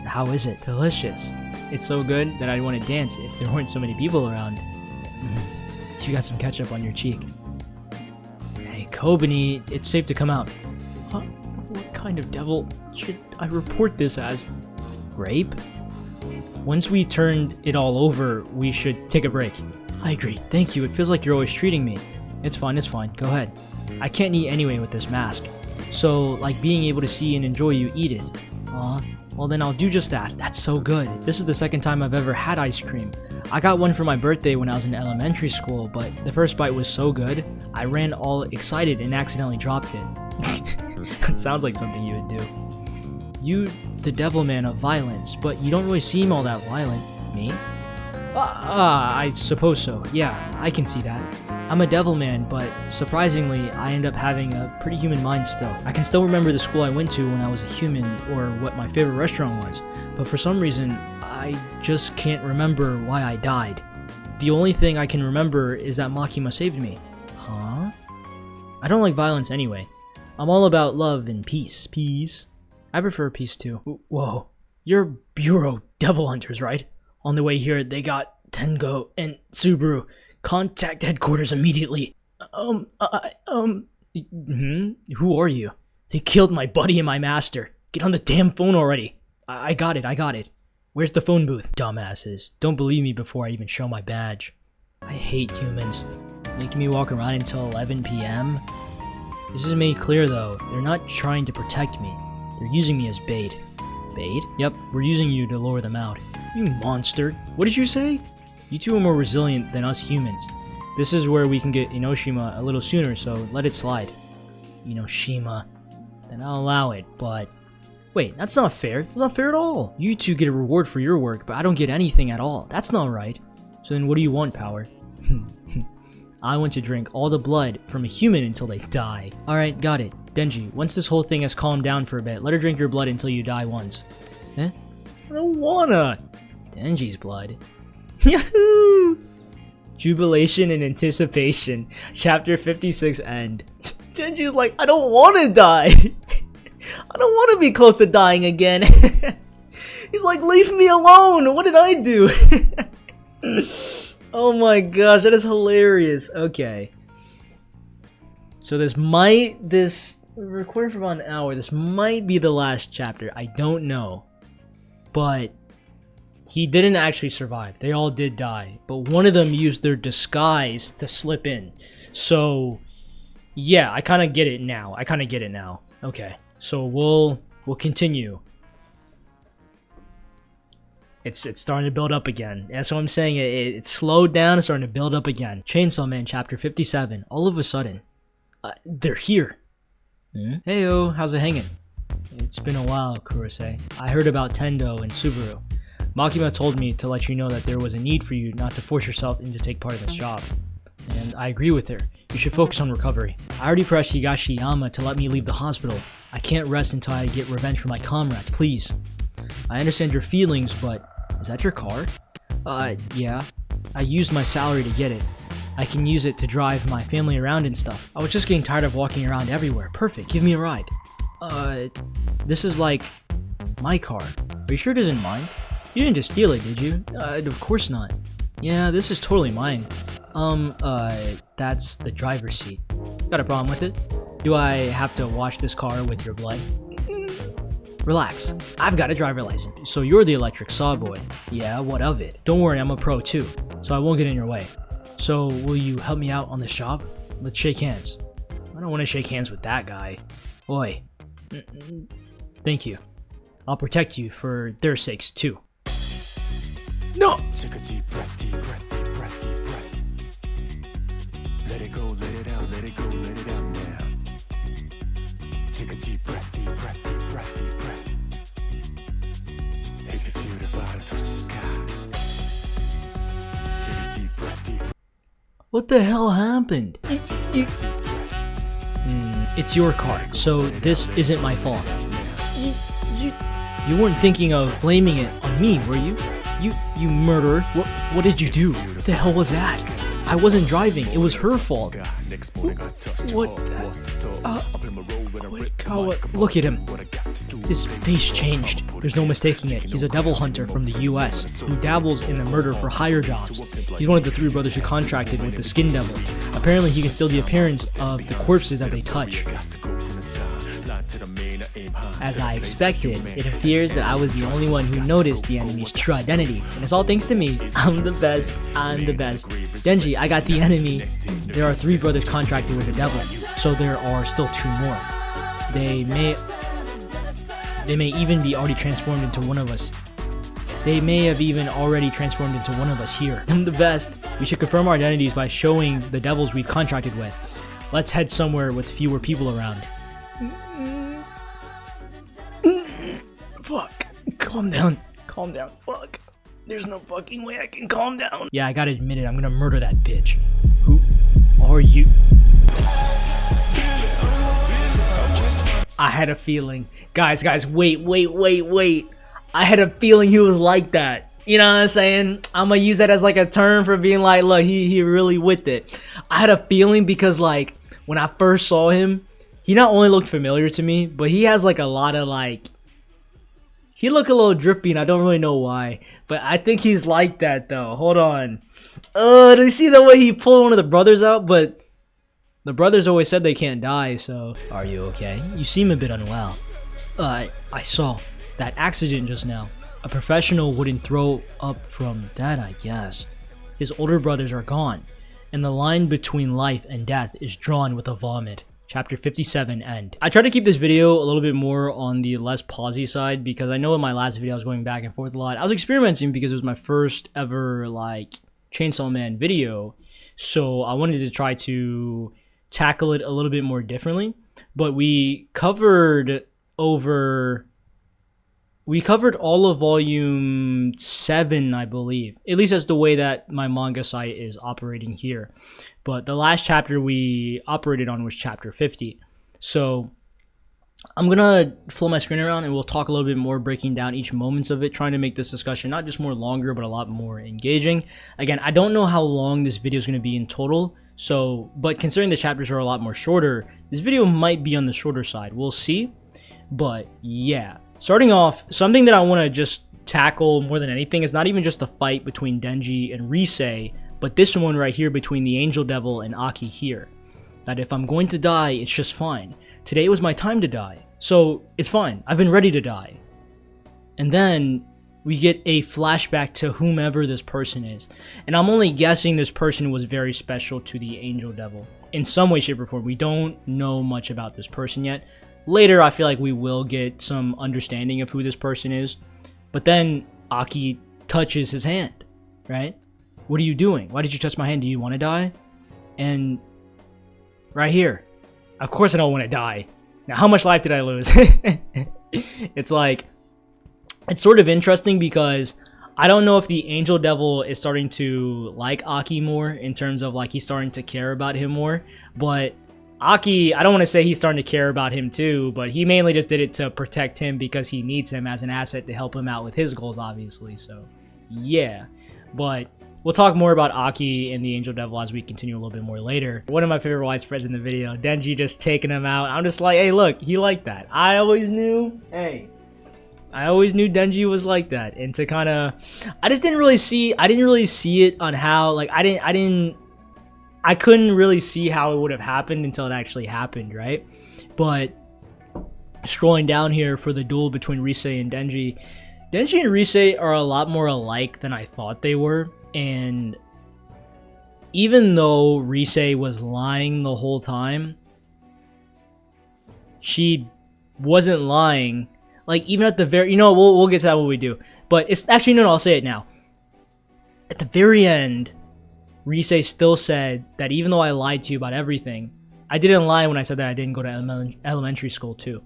How is it? Delicious. It's so good that I'd want to dance if there weren't so many people around. You got some ketchup on your cheek. Hey, 𝐚𝐽, it's safe to come out. Huh? What kind of devil should I report this as? Rape? Once we turned it all over, we should take a break. I agree. Thank you. It feels like you're always treating me. It's fine, it's fine. Go ahead. I can't eat anyway with this mask. So, like being able to see and enjoy you eat it. Aw. Well then I'll do just that. That's so good. This is the second time I've ever had ice cream. I got one for my birthday when I was in elementary school, but the first bite was so good, I ran all excited and accidentally dropped it. It sounds like something you would do. You, the devil man of violence, but you don't really seem all that violent. Me? I suppose so. Yeah, I can see that. I'm a devil man, but surprisingly, I end up having a pretty human mind still. I can still remember the school I went to when I was a human, or what my favorite restaurant was, but for some reason, I just can't remember why I died. The only thing I can remember is that 𝐷𝐸𝐻𝐸 saved me. Huh? I don't like violence anyway. I'm all about love and peace. Peace? I prefer peace too. Whoa. You're Bureau Devil Hunters, right? On the way here, they got Tengo and Subaru. Contact headquarters immediately. Who are you? They killed my buddy and my master. Get on the damn phone already. I got it. Where's the phone booth? Dumbasses. Don't believe me before I even show my badge. I hate humans. Making me walk around until 11 p.m.? This is made clear though. They're not trying to protect me. They're using me as bait. Bait? Yep, we're using you to lure them out. You monster. What did you say? You two are more resilient than us humans. This is where we can get Enoshima a little sooner, so let it slide. Enoshima. Then I'll allow it, but... Wait, that's not fair. That's not fair at all. You two get a reward for your work, but I don't get anything at all. That's not right. So then what do you want, Power? I want to drink all the blood from a human until they die. Alright, got it. Denji, once this whole thing has calmed down for a bit, let her drink your blood until you die once. Eh? I don't wanna. Denji's blood. Yahoo! Jubilation and anticipation. Chapter 56 end. Denji's like, I don't want to die. I don't want to be close to dying again. He's like, leave me alone. What did I do? Oh my gosh, that is hilarious. Okay. So this recording for about an hour. This might be the last chapter. I don't know. But he didn't actually survive. They all did die. But one of them used their disguise to slip in. So, yeah, I kind of get it now. Okay, so we'll continue. It's starting to build up again. That's what I'm saying. It slowed down. It's starting to build up again. Chainsaw Man, chapter 57. All of a sudden, they're here. Heyo, how's it hanging? It's been a while, Kurose. I heard about Tendo and Subaru. Makima told me to let you know that there was a need for you not to force yourself into take part in this job. And I agree with her. You should focus on recovery. I already pressed Higashiyama to let me leave the hospital. I can't rest until I get revenge for my comrades, please. I understand your feelings, but... Is that your car? Yeah. I used my salary to get it. I can use it to drive my family around and stuff. I was just getting tired of walking around everywhere. Perfect, give me a ride. This is like... my car. Are you sure it isn't mine? You didn't just steal it, did you? Of course not. Yeah, this is totally mine. That's the driver's seat. Got a problem with it? Do I have to wash this car with your blood? Relax, I've got a driver license. So you're the electric saw boy. Yeah, what of it? Don't worry, I'm a pro too, so I won't get in your way. So will you help me out on this job? Let's shake hands. I don't want to shake hands with that guy. Oi. Thank you. I'll protect you for their sakes too. No! Take a deep breath, deep breath, deep breath, deep breath. Let it go, let it out, let it go, let it out now. Take a deep breath, deep breath, deep breath, deep breath. If you feel the fire touch the sky. Take a deep breath, deep breath. What the hell happened? It's your car, so this isn't my fault. You weren't thinking of blaming it on me, were you? You murderer. What did you do? What the hell was that? I wasn't driving. It was her fault. What the... look at him. His face changed. There's no mistaking it. He's a devil hunter from the US who dabbles in the murder for hire jobs. He's one of the 3 brothers who contracted with the Skin Devil. Apparently he can steal the appearance of the corpses that they touch. As I expected, it appears that I was the only one who noticed the enemy's true identity, and it's all thanks to me. I'm the best. Denji, I got the enemy. There are 3 brothers contracted with the devil, so there are still 2 more. They may even be already transformed into one of us. They may have even already transformed into one of us here. I'm the best. We should confirm our identities by showing the devils we've contracted with. Let's head somewhere with fewer people around. Fuck. Calm down. Fuck. There's no fucking way I can calm down. Yeah, I gotta admit it. I'm gonna murder that bitch. Who are you? I had a feeling. Guys, wait. I had a feeling he was like that. You know what I'm saying? I'm gonna use that as like a term for being like, look, he really with it. I had a feeling because like, when I first saw him, he not only looked familiar to me, but he has like a lot of like, he looked a little drippy and I don't really know why. But I think he's like that though. Hold on. Do you see the way he pulled one of the brothers out? But the brothers always said they can't die, so... Are you okay? You seem a bit unwell. I saw that accident just now. A professional wouldn't throw up from that, I guess. His older brothers are gone, and the line between life and death is drawn with a vomit. Chapter 57 end. I tried to keep this video a little bit more on the less pausey side because I know in my last video I was going back and forth a lot. I was experimenting because it was my first ever like Chainsaw Man video, so I wanted to try to tackle it a little bit more differently. But we covered all of volume 7, I believe. At least that's the way that my manga site is operating here. But the last chapter we operated on was chapter 50. So I'm gonna flip my screen around and we'll talk a little bit more, breaking down each moments of it, trying to make this discussion not just more longer, but a lot more engaging. Again, I don't know how long this video is gonna be in total. So, but considering the chapters are a lot more shorter, this video might be on the shorter side. We'll see. But yeah. Starting off, something that I want to just tackle more than anything is not even just the fight between Denji and Reze, but this one right here between the Angel Devil and Aki here. That if I'm going to die, it's just fine. Today was my time to die, so it's fine. I've been ready to die. And then we get a flashback to whomever this person is. And I'm only guessing this person was very special to the Angel Devil. In some way, shape, or form. We don't know much about this person yet. Later, I feel like we will get some understanding of who this person is. But then, Aki touches his hand, right? What are you doing? Why did you touch my hand? Do you want to die? And right here. Of course I don't want to die. Now, how much life did I lose? It's like, it's sort of interesting because I don't know if the Angel Devil is starting to like Aki more in terms of like he's starting to care about him more. But Aki, I don't want to say he's starting to care about him too, but he mainly just did it to protect him because he needs him as an asset to help him out with his goals, obviously. So, yeah. But we'll talk more about Aki and the Angel Devil as we continue a little bit more later. One of my favorite widespreads in the video, Denji just taking him out. I'm just like, hey, look, he liked that. I always knew, hey, I always knew Denji was like that. And to kind of, I didn't really see it on how, like, I couldn't really see how it would have happened until it actually happened, right? But scrolling down here for the duel between Reze and Denji and Reze are a lot more alike than I thought they were. And even though Reze was lying the whole time, she wasn't lying. Like, even at the very, we'll get to that when we do. But it's actually, no, I'll say it now. At the very end, Reze still said that even though I lied to you about everything, I didn't lie when I said that I didn't go to elementary school too.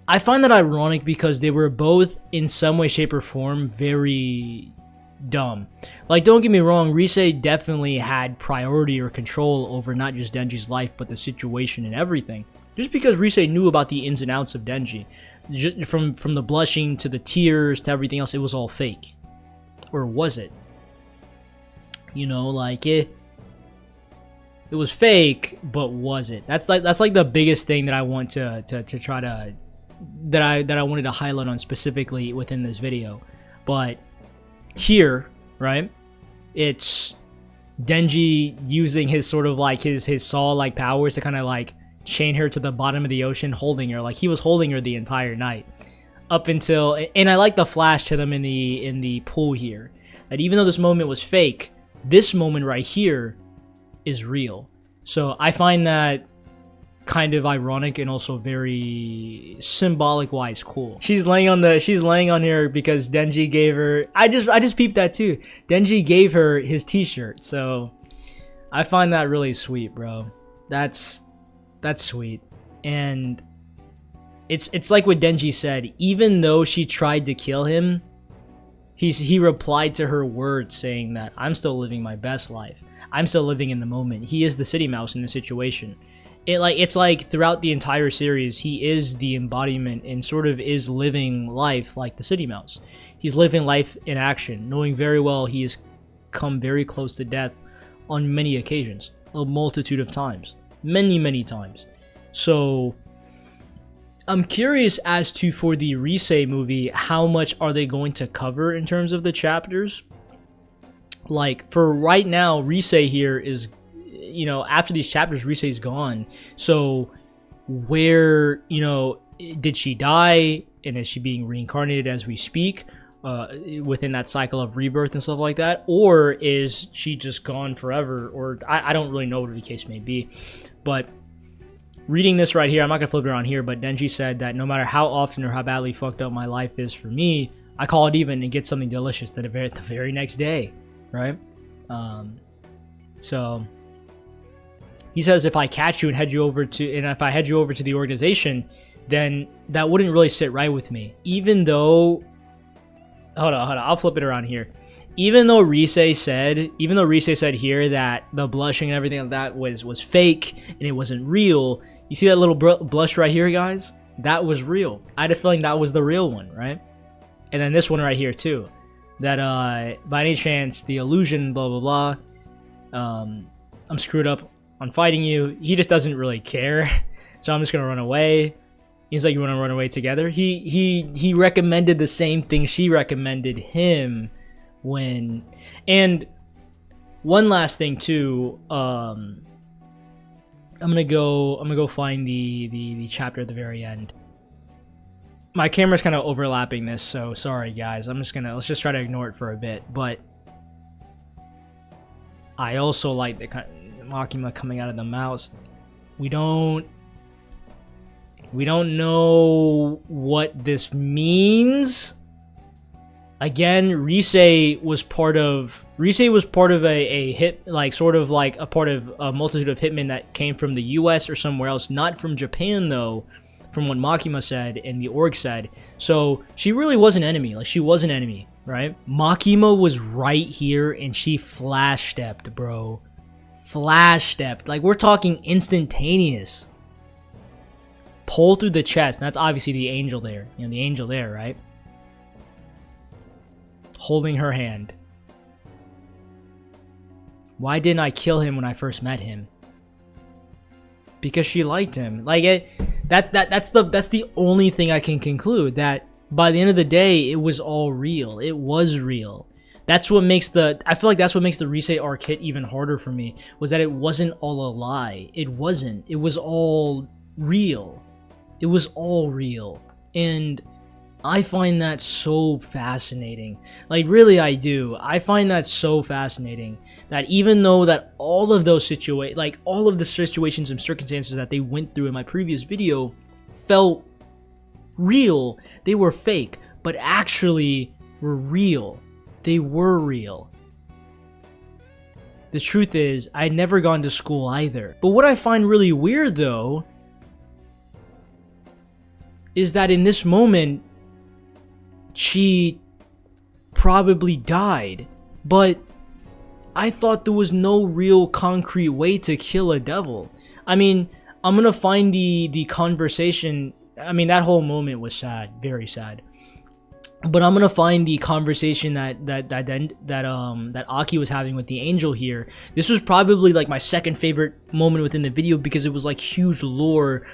I find that ironic because they were both in some way, shape, or form very dumb. Like, don't get me wrong, Reze definitely had priority or control over not just Denji's life, but the situation and everything. Just because Reze knew about the ins and outs of Denji. from the blushing to the tears to everything else, it was all fake. Or was it? You know, like it was fake, but was it? That's like the biggest thing that I want to try to that I wanted to highlight on specifically within this video. But here, right? It's Denji using his sort of like his saw-like powers to kind of like chain her to the bottom of the ocean, holding her. Like he was holding her the entire night up until, and I like the flash to them in the pool here, that even though this moment was fake, this moment right here is real. So I find that kind of ironic and also very symbolic wise cool. She's laying on here because Denji gave her, I just peeped that too. Denji gave her his t-shirt. So I find that really sweet, bro. That's sweet. And it's like what Denji said, even though she tried to kill him, he replied to her words saying that I'm still living my best life. I'm still living in the moment. He is the city mouse in the situation. It's like throughout the entire series, he is the embodiment and sort of is living life like the city mouse. He's living life in action, knowing very well he has come very close to death on many occasions, a multitude of times, many times. So I'm curious as to, for the Reze movie, how much are they going to cover in terms of the chapters? Like for right now, Reze here is, you know, after these chapters, Reze is gone. So where, you know, did she die and is she being reincarnated as we speak within that cycle of rebirth and stuff like that? Or is she just gone forever? Or I don't really know what the case may be. But reading this right here, I'm not going to flip it around here, but Denji said that no matter how often or how badly fucked up my life is for me, I call it even and get something delicious the very next day, right? So he says if I catch you and head you over to, and if I head you over to the organization, then that wouldn't really sit right with me. Even though, hold on, I'll flip it around here. Even though Reze said here that the blushing and everything like that was fake and it wasn't real, you see that little blush right here, guys? That was real. I had a feeling that was the real one, right? And then this one right here too, that by any chance the illusion, blah blah blah, I'm screwed up on fighting you. He just doesn't really care, so I'm just gonna run away. He's like, you want to run away together? He recommended the same thing she recommended him when. And one last thing too, I'm gonna go find the chapter at the very end. My camera's kind of overlapping this, so sorry guys. Let's just try to ignore it for a bit. But I also like the kind of Makima coming out of the mouse. We don't know what this means. Again, Reze was part of a hit, like sort of like a part of a multitude of hitmen that came from the US or somewhere else, not from Japan though, from what Makima said and the org said. So she really was an enemy. Like she was an enemy, right? Makima was right here and she flash stepped, bro. Flash stepped. Like we're talking instantaneous. Pull through the chest. And that's obviously the angel there. You know, the angel there, right? Holding her hand. Why didn't I kill him when I first met him? Because she liked him. Like that's the only thing I can conclude, that by the end of the day, it was all real. It was real. That's what makes I feel like that's what makes the Reze arc hit even harder for me, was that it wasn't all a lie. It wasn't. It was all real. It was all real. And I find that so fascinating. Like really I do. I find that so fascinating that even though that all of those all of the situations and circumstances that they went through in my previous video felt real, they were fake, but actually were real. They were real. The truth is, I had never gone to school either. But what I find really weird though is that in this moment, she probably died, but I thought there was no real concrete way to kill a devil. I mean, I'm gonna find the conversation I mean, that whole moment was sad, very sad. But I'm gonna find the conversation that Aki was having with the angel here. This was probably like my second favorite moment within the video because it was like huge lore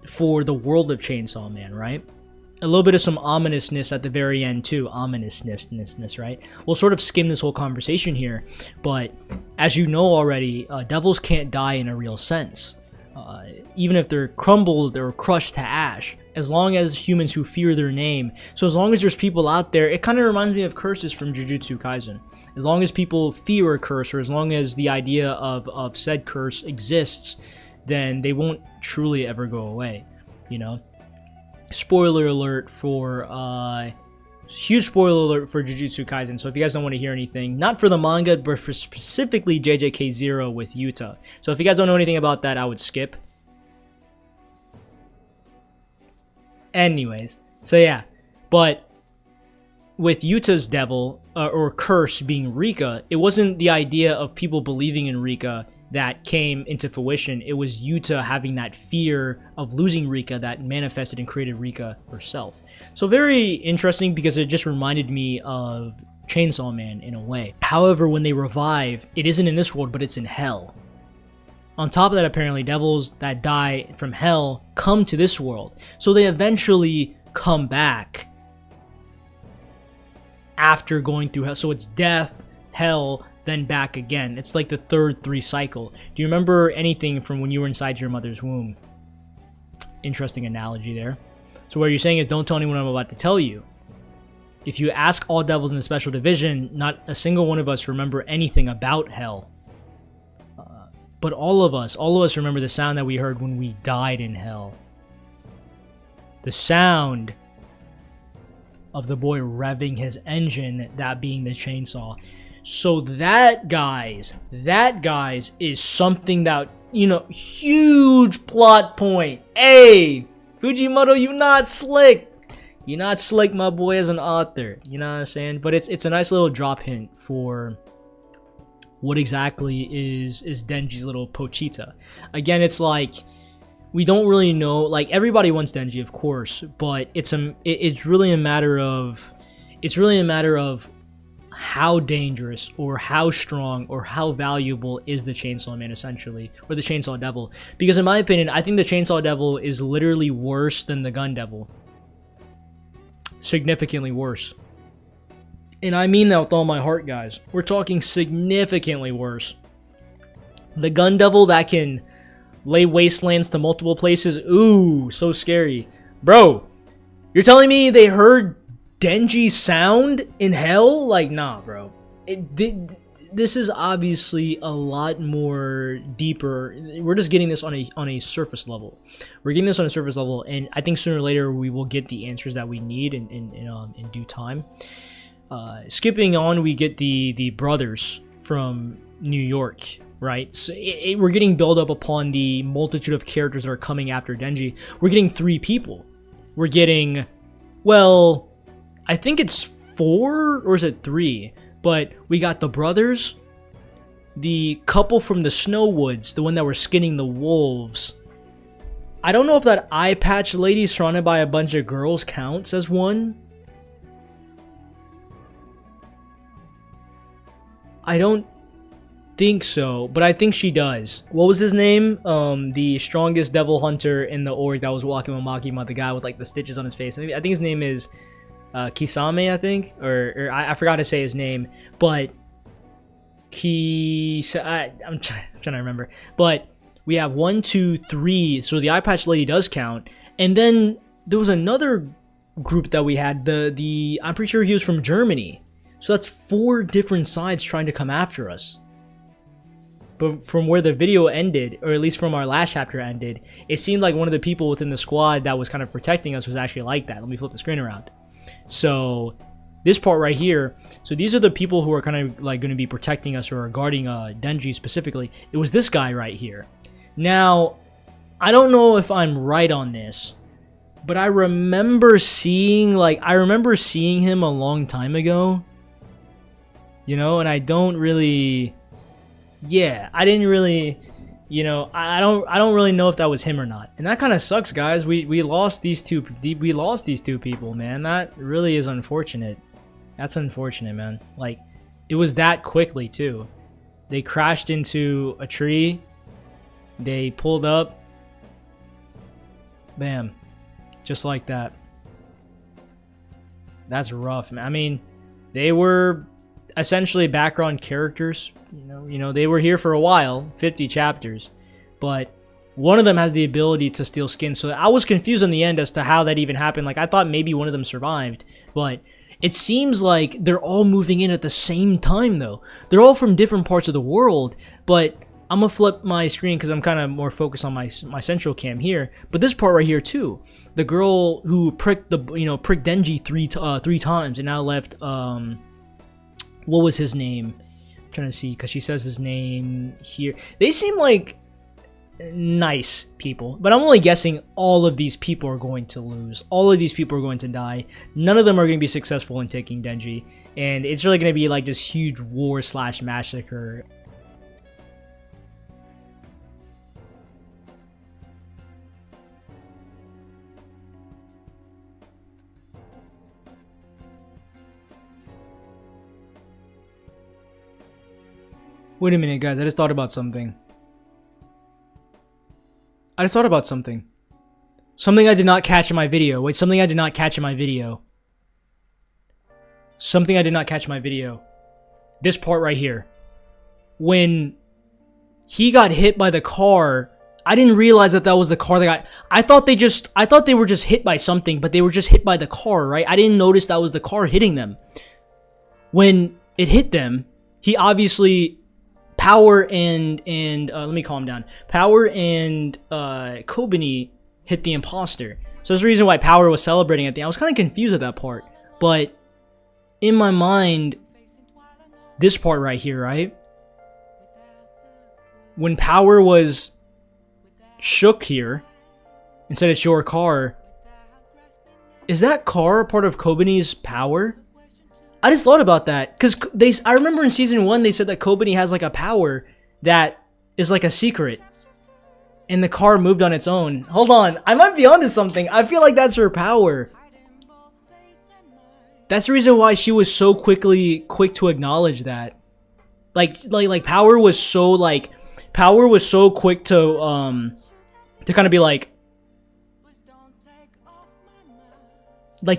for the world of Chainsaw Man, right? A little bit of some ominousness at the very end too. Ominousness, right? We'll sort of skim this whole conversation here, but as you know already, devils can't die in a real sense. Even if they're crumbled or crushed to ash, as long as humans who fear their name. So as long as there's people out there, it kind of reminds me of curses from Jujutsu Kaisen. As long as people fear a curse, or as long as the idea of said curse exists, then they won't truly ever go away, you know? Spoiler alert for huge spoiler alert for Jujutsu Kaisen. So if you guys don't want to hear anything, not for the manga, but for specifically 𝐡𝐨𝐻𝐞 with Yuta. So if you guys don't know anything about that, I would skip. Anyways, so yeah, but with Yuta's devil or curse being Rika, it wasn't the idea of people believing in Rika that came into fruition. It was Yuta having that fear of losing Rika that manifested and created Rika herself. So very interesting because it just reminded me of Chainsaw Man in a way. However, when they revive, it isn't in this world, but it's in hell. On top of that, apparently, devils that die from hell come to this world. So they eventually come back after going through hell. So it's death, hell, then back again. It's like the third 3 cycle. Do you remember anything from when you were inside your mother's womb? Interesting analogy there. So what you're saying is, don't tell anyone what I'm about to tell you. If you ask all devils in the special division, not a single one of us remember anything about hell. But all of us remember the sound that we heard when we died in hell. The sound of the boy revving his engine, that being the chainsaw. So that, guys, is something that, you know, huge plot point. Hey, Fujimoto, you not slick. You're not slick, my boy, as an author. You know what I'm saying? But it's a nice little drop hint for what exactly is Denji's little pochita. Again, it's like, we don't really know, like, everybody wants Denji, of course, but it's really a matter of how dangerous or how strong or how valuable is the Chainsaw Man, essentially, or the Chainsaw Devil. Because in my opinion, I think the Chainsaw Devil is literally worse than the Gun Devil. Significantly worse. And I mean that with all my heart, guys. We're talking significantly worse. The Gun Devil that can lay wastelands to multiple places. Ooh, so scary. Bro, you're telling me they heard Denji's sound in hell? Like, nah, bro. This is obviously a lot more deeper. We're just getting this on a surface level. We're getting this on a surface level, and I think sooner or later we will get the answers that we need in due time. Skipping on, we get the brothers from New York, right? So we're getting built up upon the multitude of characters that are coming after Denji. We're getting 3 people. We're getting, well, I think it's 4 or is it 3? But we got the brothers, the couple from the Snowwoods, the one that were skinning the wolves. I don't know if that eye patch lady surrounded by a bunch of girls counts as one. I don't think so, but I think she does. What was his name? The strongest devil hunter in the org that was walking with Makima, the guy with like the stitches on his face. I think his name is Kisame, I think, or I forgot to say his name, but I'm trying to remember. But we have 1, 2, 3. So the eye patch lady does count, and then there was another group that we had. I'm pretty sure he was from Germany. So that's 4 different sides trying to come after us. But from where the video ended, or at least from our last chapter ended, it seemed like one of the people within the squad that was kind of protecting us was actually like that. Let me flip the screen around. So this part right here, so these are the people who are kind of like going to be protecting us or guarding Denji specifically. It was this guy right here. Now, I don't know if I'm right on this, but I remember seeing him a long time ago. You know, and I don't really, yeah, I didn't really, You know, I don't really know if that was him or not, and that kind of sucks, guys. We lost these two people, man. That really is unfortunate. That's unfortunate, man. Like, it was that quickly too. They crashed into a tree. They pulled up. Bam, just like that. That's rough, man. I mean, they were essentially background characters. You know, they were here for a while, 50 chapters, but one of them has the ability to steal skin. So I was confused in the end as to how that even happened. Like, I thought maybe one of them survived, but it seems like they're all moving in at the same time, though. They're all from different parts of the world, but I'm gonna flip my screen because I'm kind of more focused on my central cam here. But this part right here too, the girl who pricked Denji three times and now left what was his name? I'm trying to see because she says his name here. They seem like nice people, but I'm only guessing all of these people are going to lose. All of these people are going to die. None of them are going to be successful in taking Denji, and it's really going to be like this huge war / massacre. Wait a minute, guys. I just thought about something. Something I did not catch in my video. Wait, something I did not catch in my video. This part right here. When he got hit by the car, I didn't realize that was the car that got... I thought they were just hit by something, but they were just hit by the car, right? I didn't notice that was the car hitting them. When it hit them, he obviously... Power and let me calm down. Power and 𝐚𝐽 hit the imposter. So that's the reason why Power was celebrating at the end. I was kind of confused at that part. But in my mind, this part right here, right? When Power was shook here and said it's your car, is that car a part of 𝐚𝐽's power? I just thought about that because I remember in season 1 they said that 𝐚𝐽 has like a power that is like a secret, and the car moved on its own. Hold on, I might be onto something. I feel like that's her power. That's the reason why she was so quick to acknowledge that. Like Power was so quick to kind of be like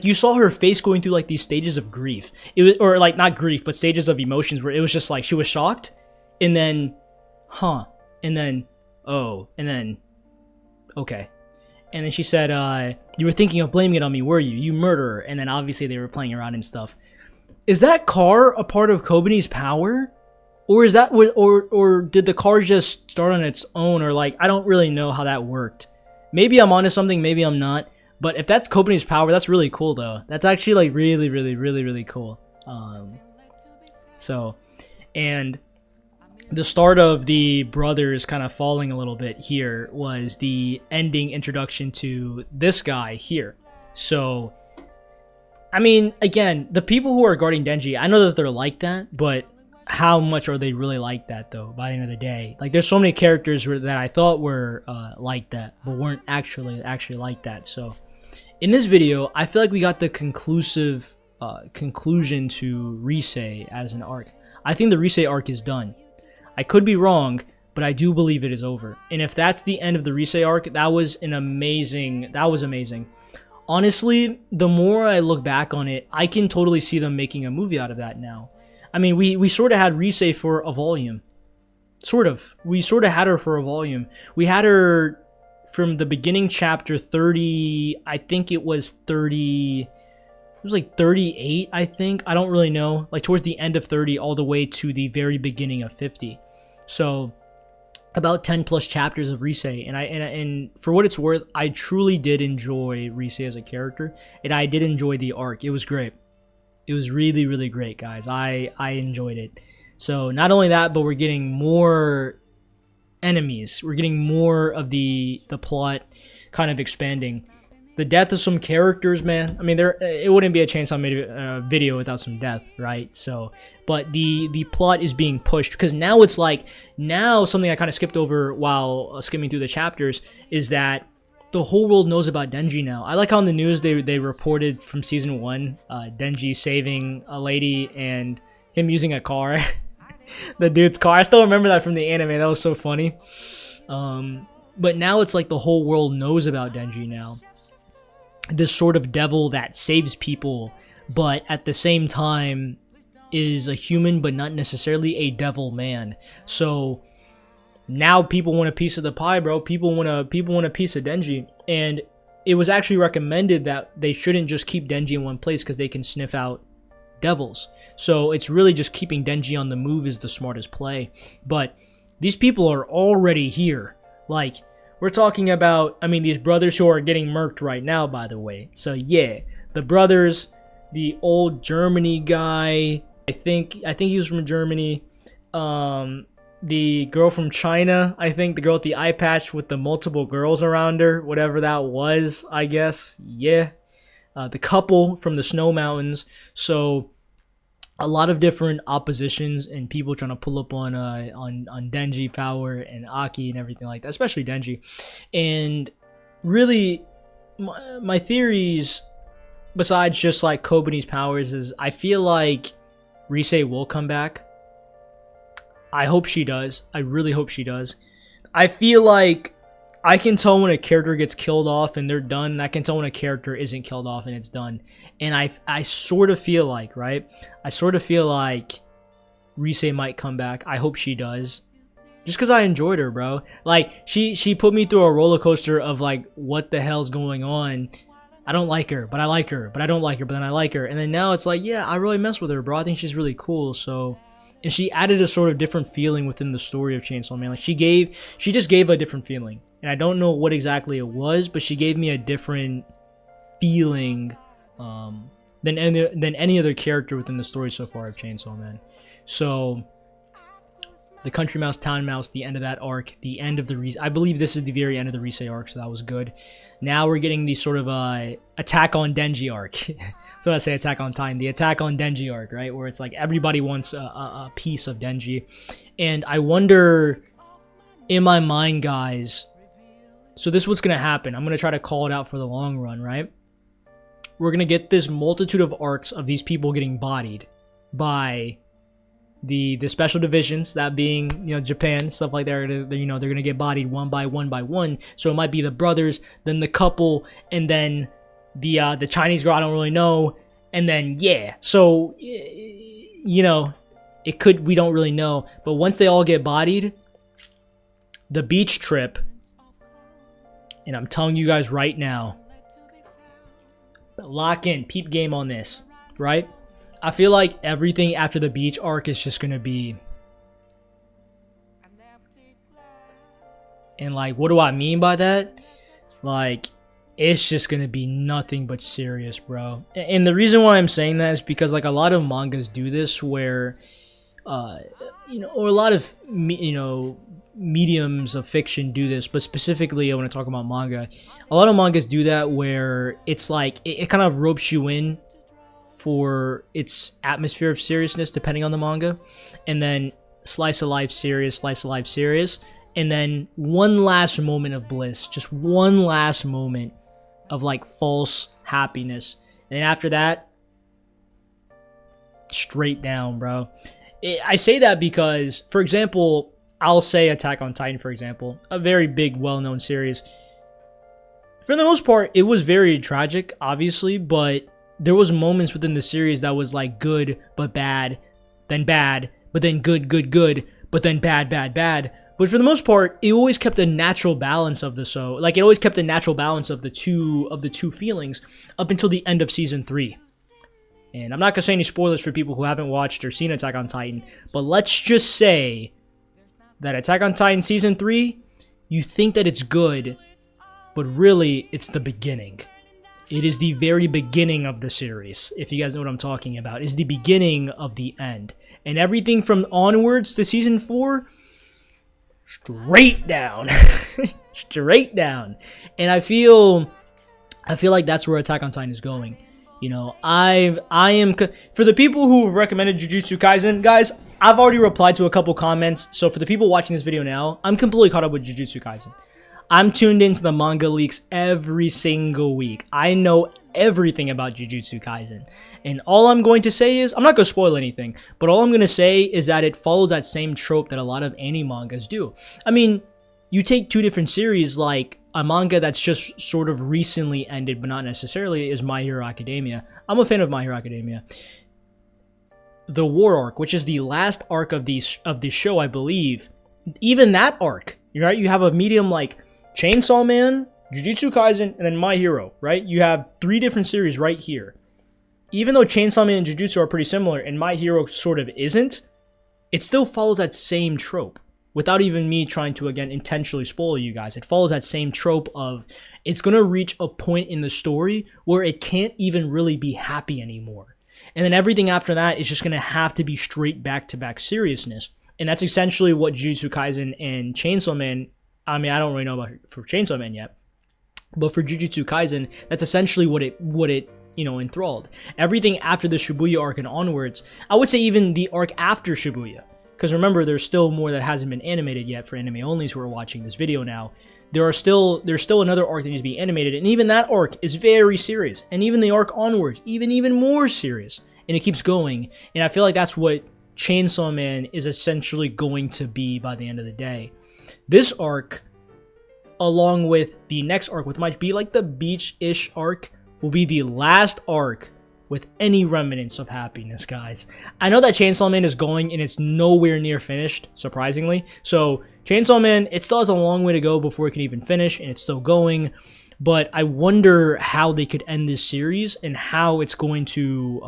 you saw her face going through like these stages of grief. It was, or like not grief, but stages of emotions where it was just like she was shocked, and then, and then, oh, and then, okay, and then she said, "You were thinking of blaming it on me, were you? You murderer?" And then obviously they were playing around and stuff. Is that car a part of 𝐚𝐽's power, or is that or did the car just start on its own, or like I don't really know how that worked. Maybe I'm onto something, maybe I'm not. But if that's 𝐚𝐽's power, that's really cool, though. That's actually, like, really cool. And the start of the brothers kind of falling a little bit here was the ending introduction to this guy here. So, I mean, again, the people who are guarding Denji, I know that they're like that, but how much are they really like that, though, by the end of the day? Like, there's so many characters that I thought were like that, but weren't actually like that, so... In this video, I feel like we got the conclusive conclusion to Reze as an arc. I think the Reze arc is done. I could be wrong, but I do believe it is over. And if that's the end of the Reze arc, that was amazing. Honestly, the more I look back on it, I can totally see them making a movie out of that now. I mean, we sort of had Reze for a volume. We sort of had her for a volume. We had her... From the beginning chapter 30, I think it was 30, it was like 38, I think. I don't really know. Like towards the end of 30 all the way to the very beginning of 50. So about 10 plus chapters of Reze. And for what it's worth, I truly did enjoy Reze as a character. And I did enjoy the arc. It was great. It was really great, guys. I enjoyed it. So not only that, but we're getting more... enemies. We're getting more of the plot kind of expanding. the death of some characters, man. I mean, it wouldn't be a Chainsaw Man video without some death, right? So, but the plot is being pushed because now it's like, now something I kind of skipped over while skimming through the chapters is that the whole world knows about Denji now. I like how in the news they reported from season 1, Denji saving a lady and him using a car, the dude's car. I still remember that from the anime. That was so funny. But now it's like the whole world knows about Denji now. This sort of devil that saves people, but at the same time is a human, but not necessarily a devil man. So now people want a piece of the pie, bro. People want a piece of Denji, and it was actually recommended that they shouldn't just keep Denji in one place because they can sniff out devils. So it's really just keeping Denji on the move is the smartest play. But these people are already here. Like, we're talking about, I mean, these brothers who are getting murked right now, by the way. So yeah, the brothers, the old Germany guy, I think he was from Germany. The girl from China, I think, the girl with the eye patch with the multiple girls around her, whatever that was, I guess. Yeah. The couple from the Snow Mountains. So a lot of different oppositions and people trying to pull up on Denji power and Aki and everything like that, especially Denji. And really, my theories, besides just like Kobani's powers, is I feel like Reze will come back. I hope she does. I really hope she does. I feel like I can tell when a character gets killed off and they're done. And I can tell when a character isn't killed off and it's done. And I sort of feel like, right? I sort of feel like Reze might come back. I hope she does. Just because I enjoyed her, bro. Like, she put me through a roller coaster of like, what the hell's going on? I don't like her, but I like her. But I don't like her, but then I like her. And then now it's like, yeah, I really mess with her, bro. I think she's really cool, so... And she added a sort of different feeling within the story of Chainsaw Man. Like, she just gave a different feeling. And I don't know what exactly it was, but she gave me a different feeling than any other character within the story so far of Chainsaw Man. So, the Country Mouse, Town Mouse, the end of that arc, the end of the Reze. I believe this is the very end of the Reze arc, so that was good. Now we're getting the sort of Attack on Denji arc. So I say Attack on Titan, the Attack on Denji arc, right? Where it's like everybody wants a piece of Denji. And I wonder, in my mind, guys, so this is what's going to happen. I'm going to try to call it out for the long run, right? We're going to get this multitude of arcs of these people getting bodied by the special divisions, that being, you know, Japan, stuff like that. You know, they're going to get bodied one by one. So it might be the brothers, then the couple, and then the Chinese girl I don't really know, and then yeah. So, you know, it could, we don't really know. But once they all get bodied, the beach trip, and I'm telling you guys right now, lock in, peep game on this, right? I feel like everything after the beach arc is just gonna be, and like, what do I mean by that? Like, it's just gonna be nothing but serious, bro. And the reason why I'm saying that is because like a lot of mangas do this where, you know, or a lot of, you know, mediums of fiction do this, but specifically I want to talk about manga. A lot of mangas do that where it's like, it kind of ropes you in for its atmosphere of seriousness depending on the manga, and then slice of life serious, and then one last moment of bliss, just one last moment of like false happiness, and then after that, straight down, bro. I say that because, for example, I'll say Attack on Titan, for example, a very big, well-known series. For the most part, it was very tragic, obviously, but there was moments within the series that was like good, but bad, then bad, but then good, but then bad. But for the most part, it always kept a natural balance of the show. Like, it always kept a natural balance of the two feelings up until the end of season 3. And I'm not gonna say any spoilers for people who haven't watched or seen Attack on Titan, but let's just say that Attack on Titan season 3, you think that it's good, but really it's the beginning. It is the very beginning of the series, if you guys know what I'm talking about. It's the beginning of the end. And everything from onwards to season 4, straight down. Straight down. And I feel I feel like that's where Attack on Titan is going. You know, I am, for the people who have recommended Jujutsu Kaisen, guys, I've already replied to a couple comments. So for the people watching this video now, I'm completely caught up with Jujutsu Kaisen. I'm tuned into the manga leaks every single week. I know everything about Jujutsu Kaisen. And all I'm going to say is, I'm not going to spoil anything, but all I'm going to say is that it follows that same trope that a lot of anime mangas do. I mean, you take two different series, like a manga that's just sort of recently ended, but not necessarily, is My Hero Academia. I'm a fan of My Hero Academia. The War Arc, which is the last arc of the show, I believe, even that arc, right? You have a medium like Chainsaw Man, Jujutsu Kaisen, and then My Hero, right? You have 3 different series right here. Even though Chainsaw Man and Jujutsu are pretty similar, and My Hero sort of isn't, it still follows that same trope. Without even me trying to, again, intentionally spoil you guys, it follows that same trope of it's going to reach a point in the story where it can't even really be happy anymore. And then everything after that is just going to have to be straight back-to-back seriousness. And that's essentially what Jujutsu Kaisen and Chainsaw Man, I mean, I don't really know about for Chainsaw Man yet, but for Jujutsu Kaisen, that's essentially what it you know, enthralled. Everything after the Shibuya arc and onwards, I would say even the arc after Shibuya, because remember, there's still more that hasn't been animated yet for anime onlys who are watching this video now. There's still another arc that needs to be animated, and even that arc is very serious. And even the arc onwards, even more serious. And it keeps going. And I feel like that's what Chainsaw Man is essentially going to be by the end of the day. This arc, along with the next arc, which might be like the beach-ish arc, will be the last arc with any remnants of happiness, guys. I know that Chainsaw Man is going and it's nowhere near finished, surprisingly. So Chainsaw Man, it still has a long way to go before it can even finish, and it's still going. But I wonder how they could end this series and how it's going to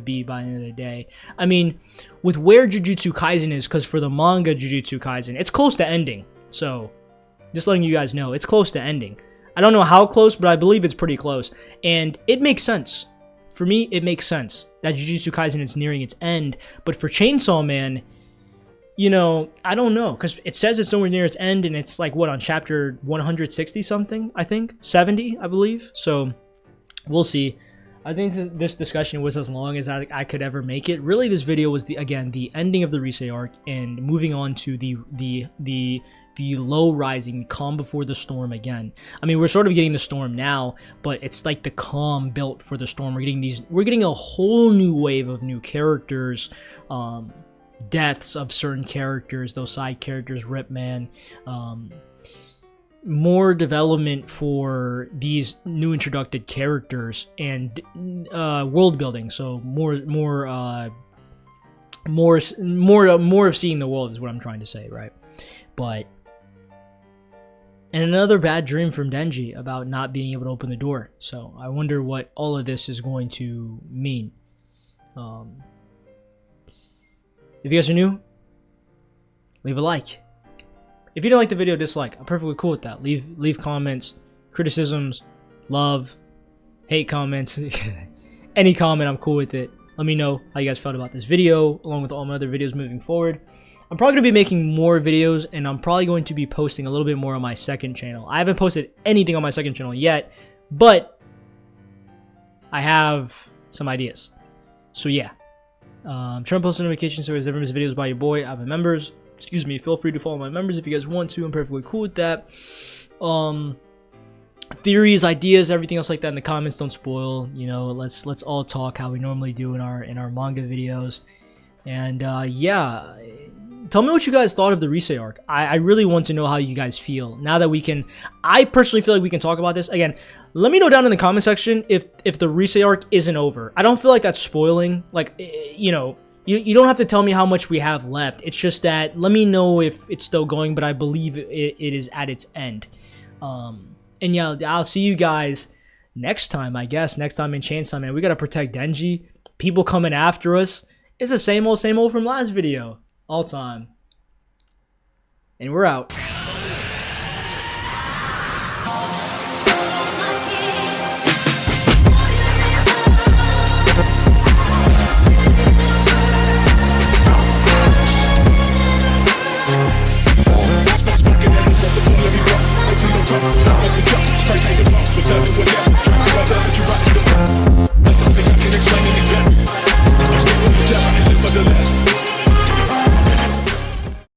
be by the end of the day. I mean, with where Jujutsu Kaisen is, because for the manga Jujutsu Kaisen, it's close to ending. So just letting you guys know, it's close to ending. I don't know how close, but I believe it's pretty close. And it makes sense. For me, it makes sense that Jujutsu Kaisen is nearing its end. But for Chainsaw Man, you know, I don't know. Because it says it's nowhere near its end, and it's like, what, on chapter 160 something, I think? 70, I believe. So, we'll see. I think this discussion was as long as I could ever make it. Really, this video was, the ending of the Reze arc, and moving on to the low rising, the calm before the storm again. I mean, we're sort of getting the storm now, but it's like the calm built for the storm. We're getting a whole new wave of new characters, deaths of certain characters, those side characters, Ripman, more development for these new introduced characters, and world building. So more of seeing the world is what I'm trying to say, right? But and another bad dream from Denji about not being able to open the door. So I wonder what all of this is going to mean. If you guys are new, leave a like. If you don't like the video, dislike. I'm perfectly cool with that. Leave comments, criticisms, love, hate comments. Any comment, I'm cool with it. Let me know how you guys felt about this video, along with all my other videos moving forward. I'm probably going to be making more videos, and I'm probably going to be posting a little bit more on my second channel. I haven't posted anything on my second channel yet, but I have some ideas. So yeah, I'm trying to post notifications so as ever miss videos by your boy. I have members. Excuse me. Feel free to follow my members if you guys want to. I'm perfectly cool with that. Theories, ideas, everything else like that in the comments. Don't spoil. You know, let's all talk how we normally do in our manga videos. And yeah. Tell me what you guys thought of the Reze arc. I really want to know how you guys feel. Now that we can... I personally feel like we can talk about this. Again, let me know down in the comment section if the Reze arc isn't over. I don't feel like that's spoiling. Like, you know, you don't have to tell me how much we have left. It's just that, let me know if it's still going, but I believe it is at its end. And yeah, I'll see you guys next time, I guess. Next time in Chainsaw Man. We gotta protect Denji. People coming after us. It's the same old from last video. All time. And we're out.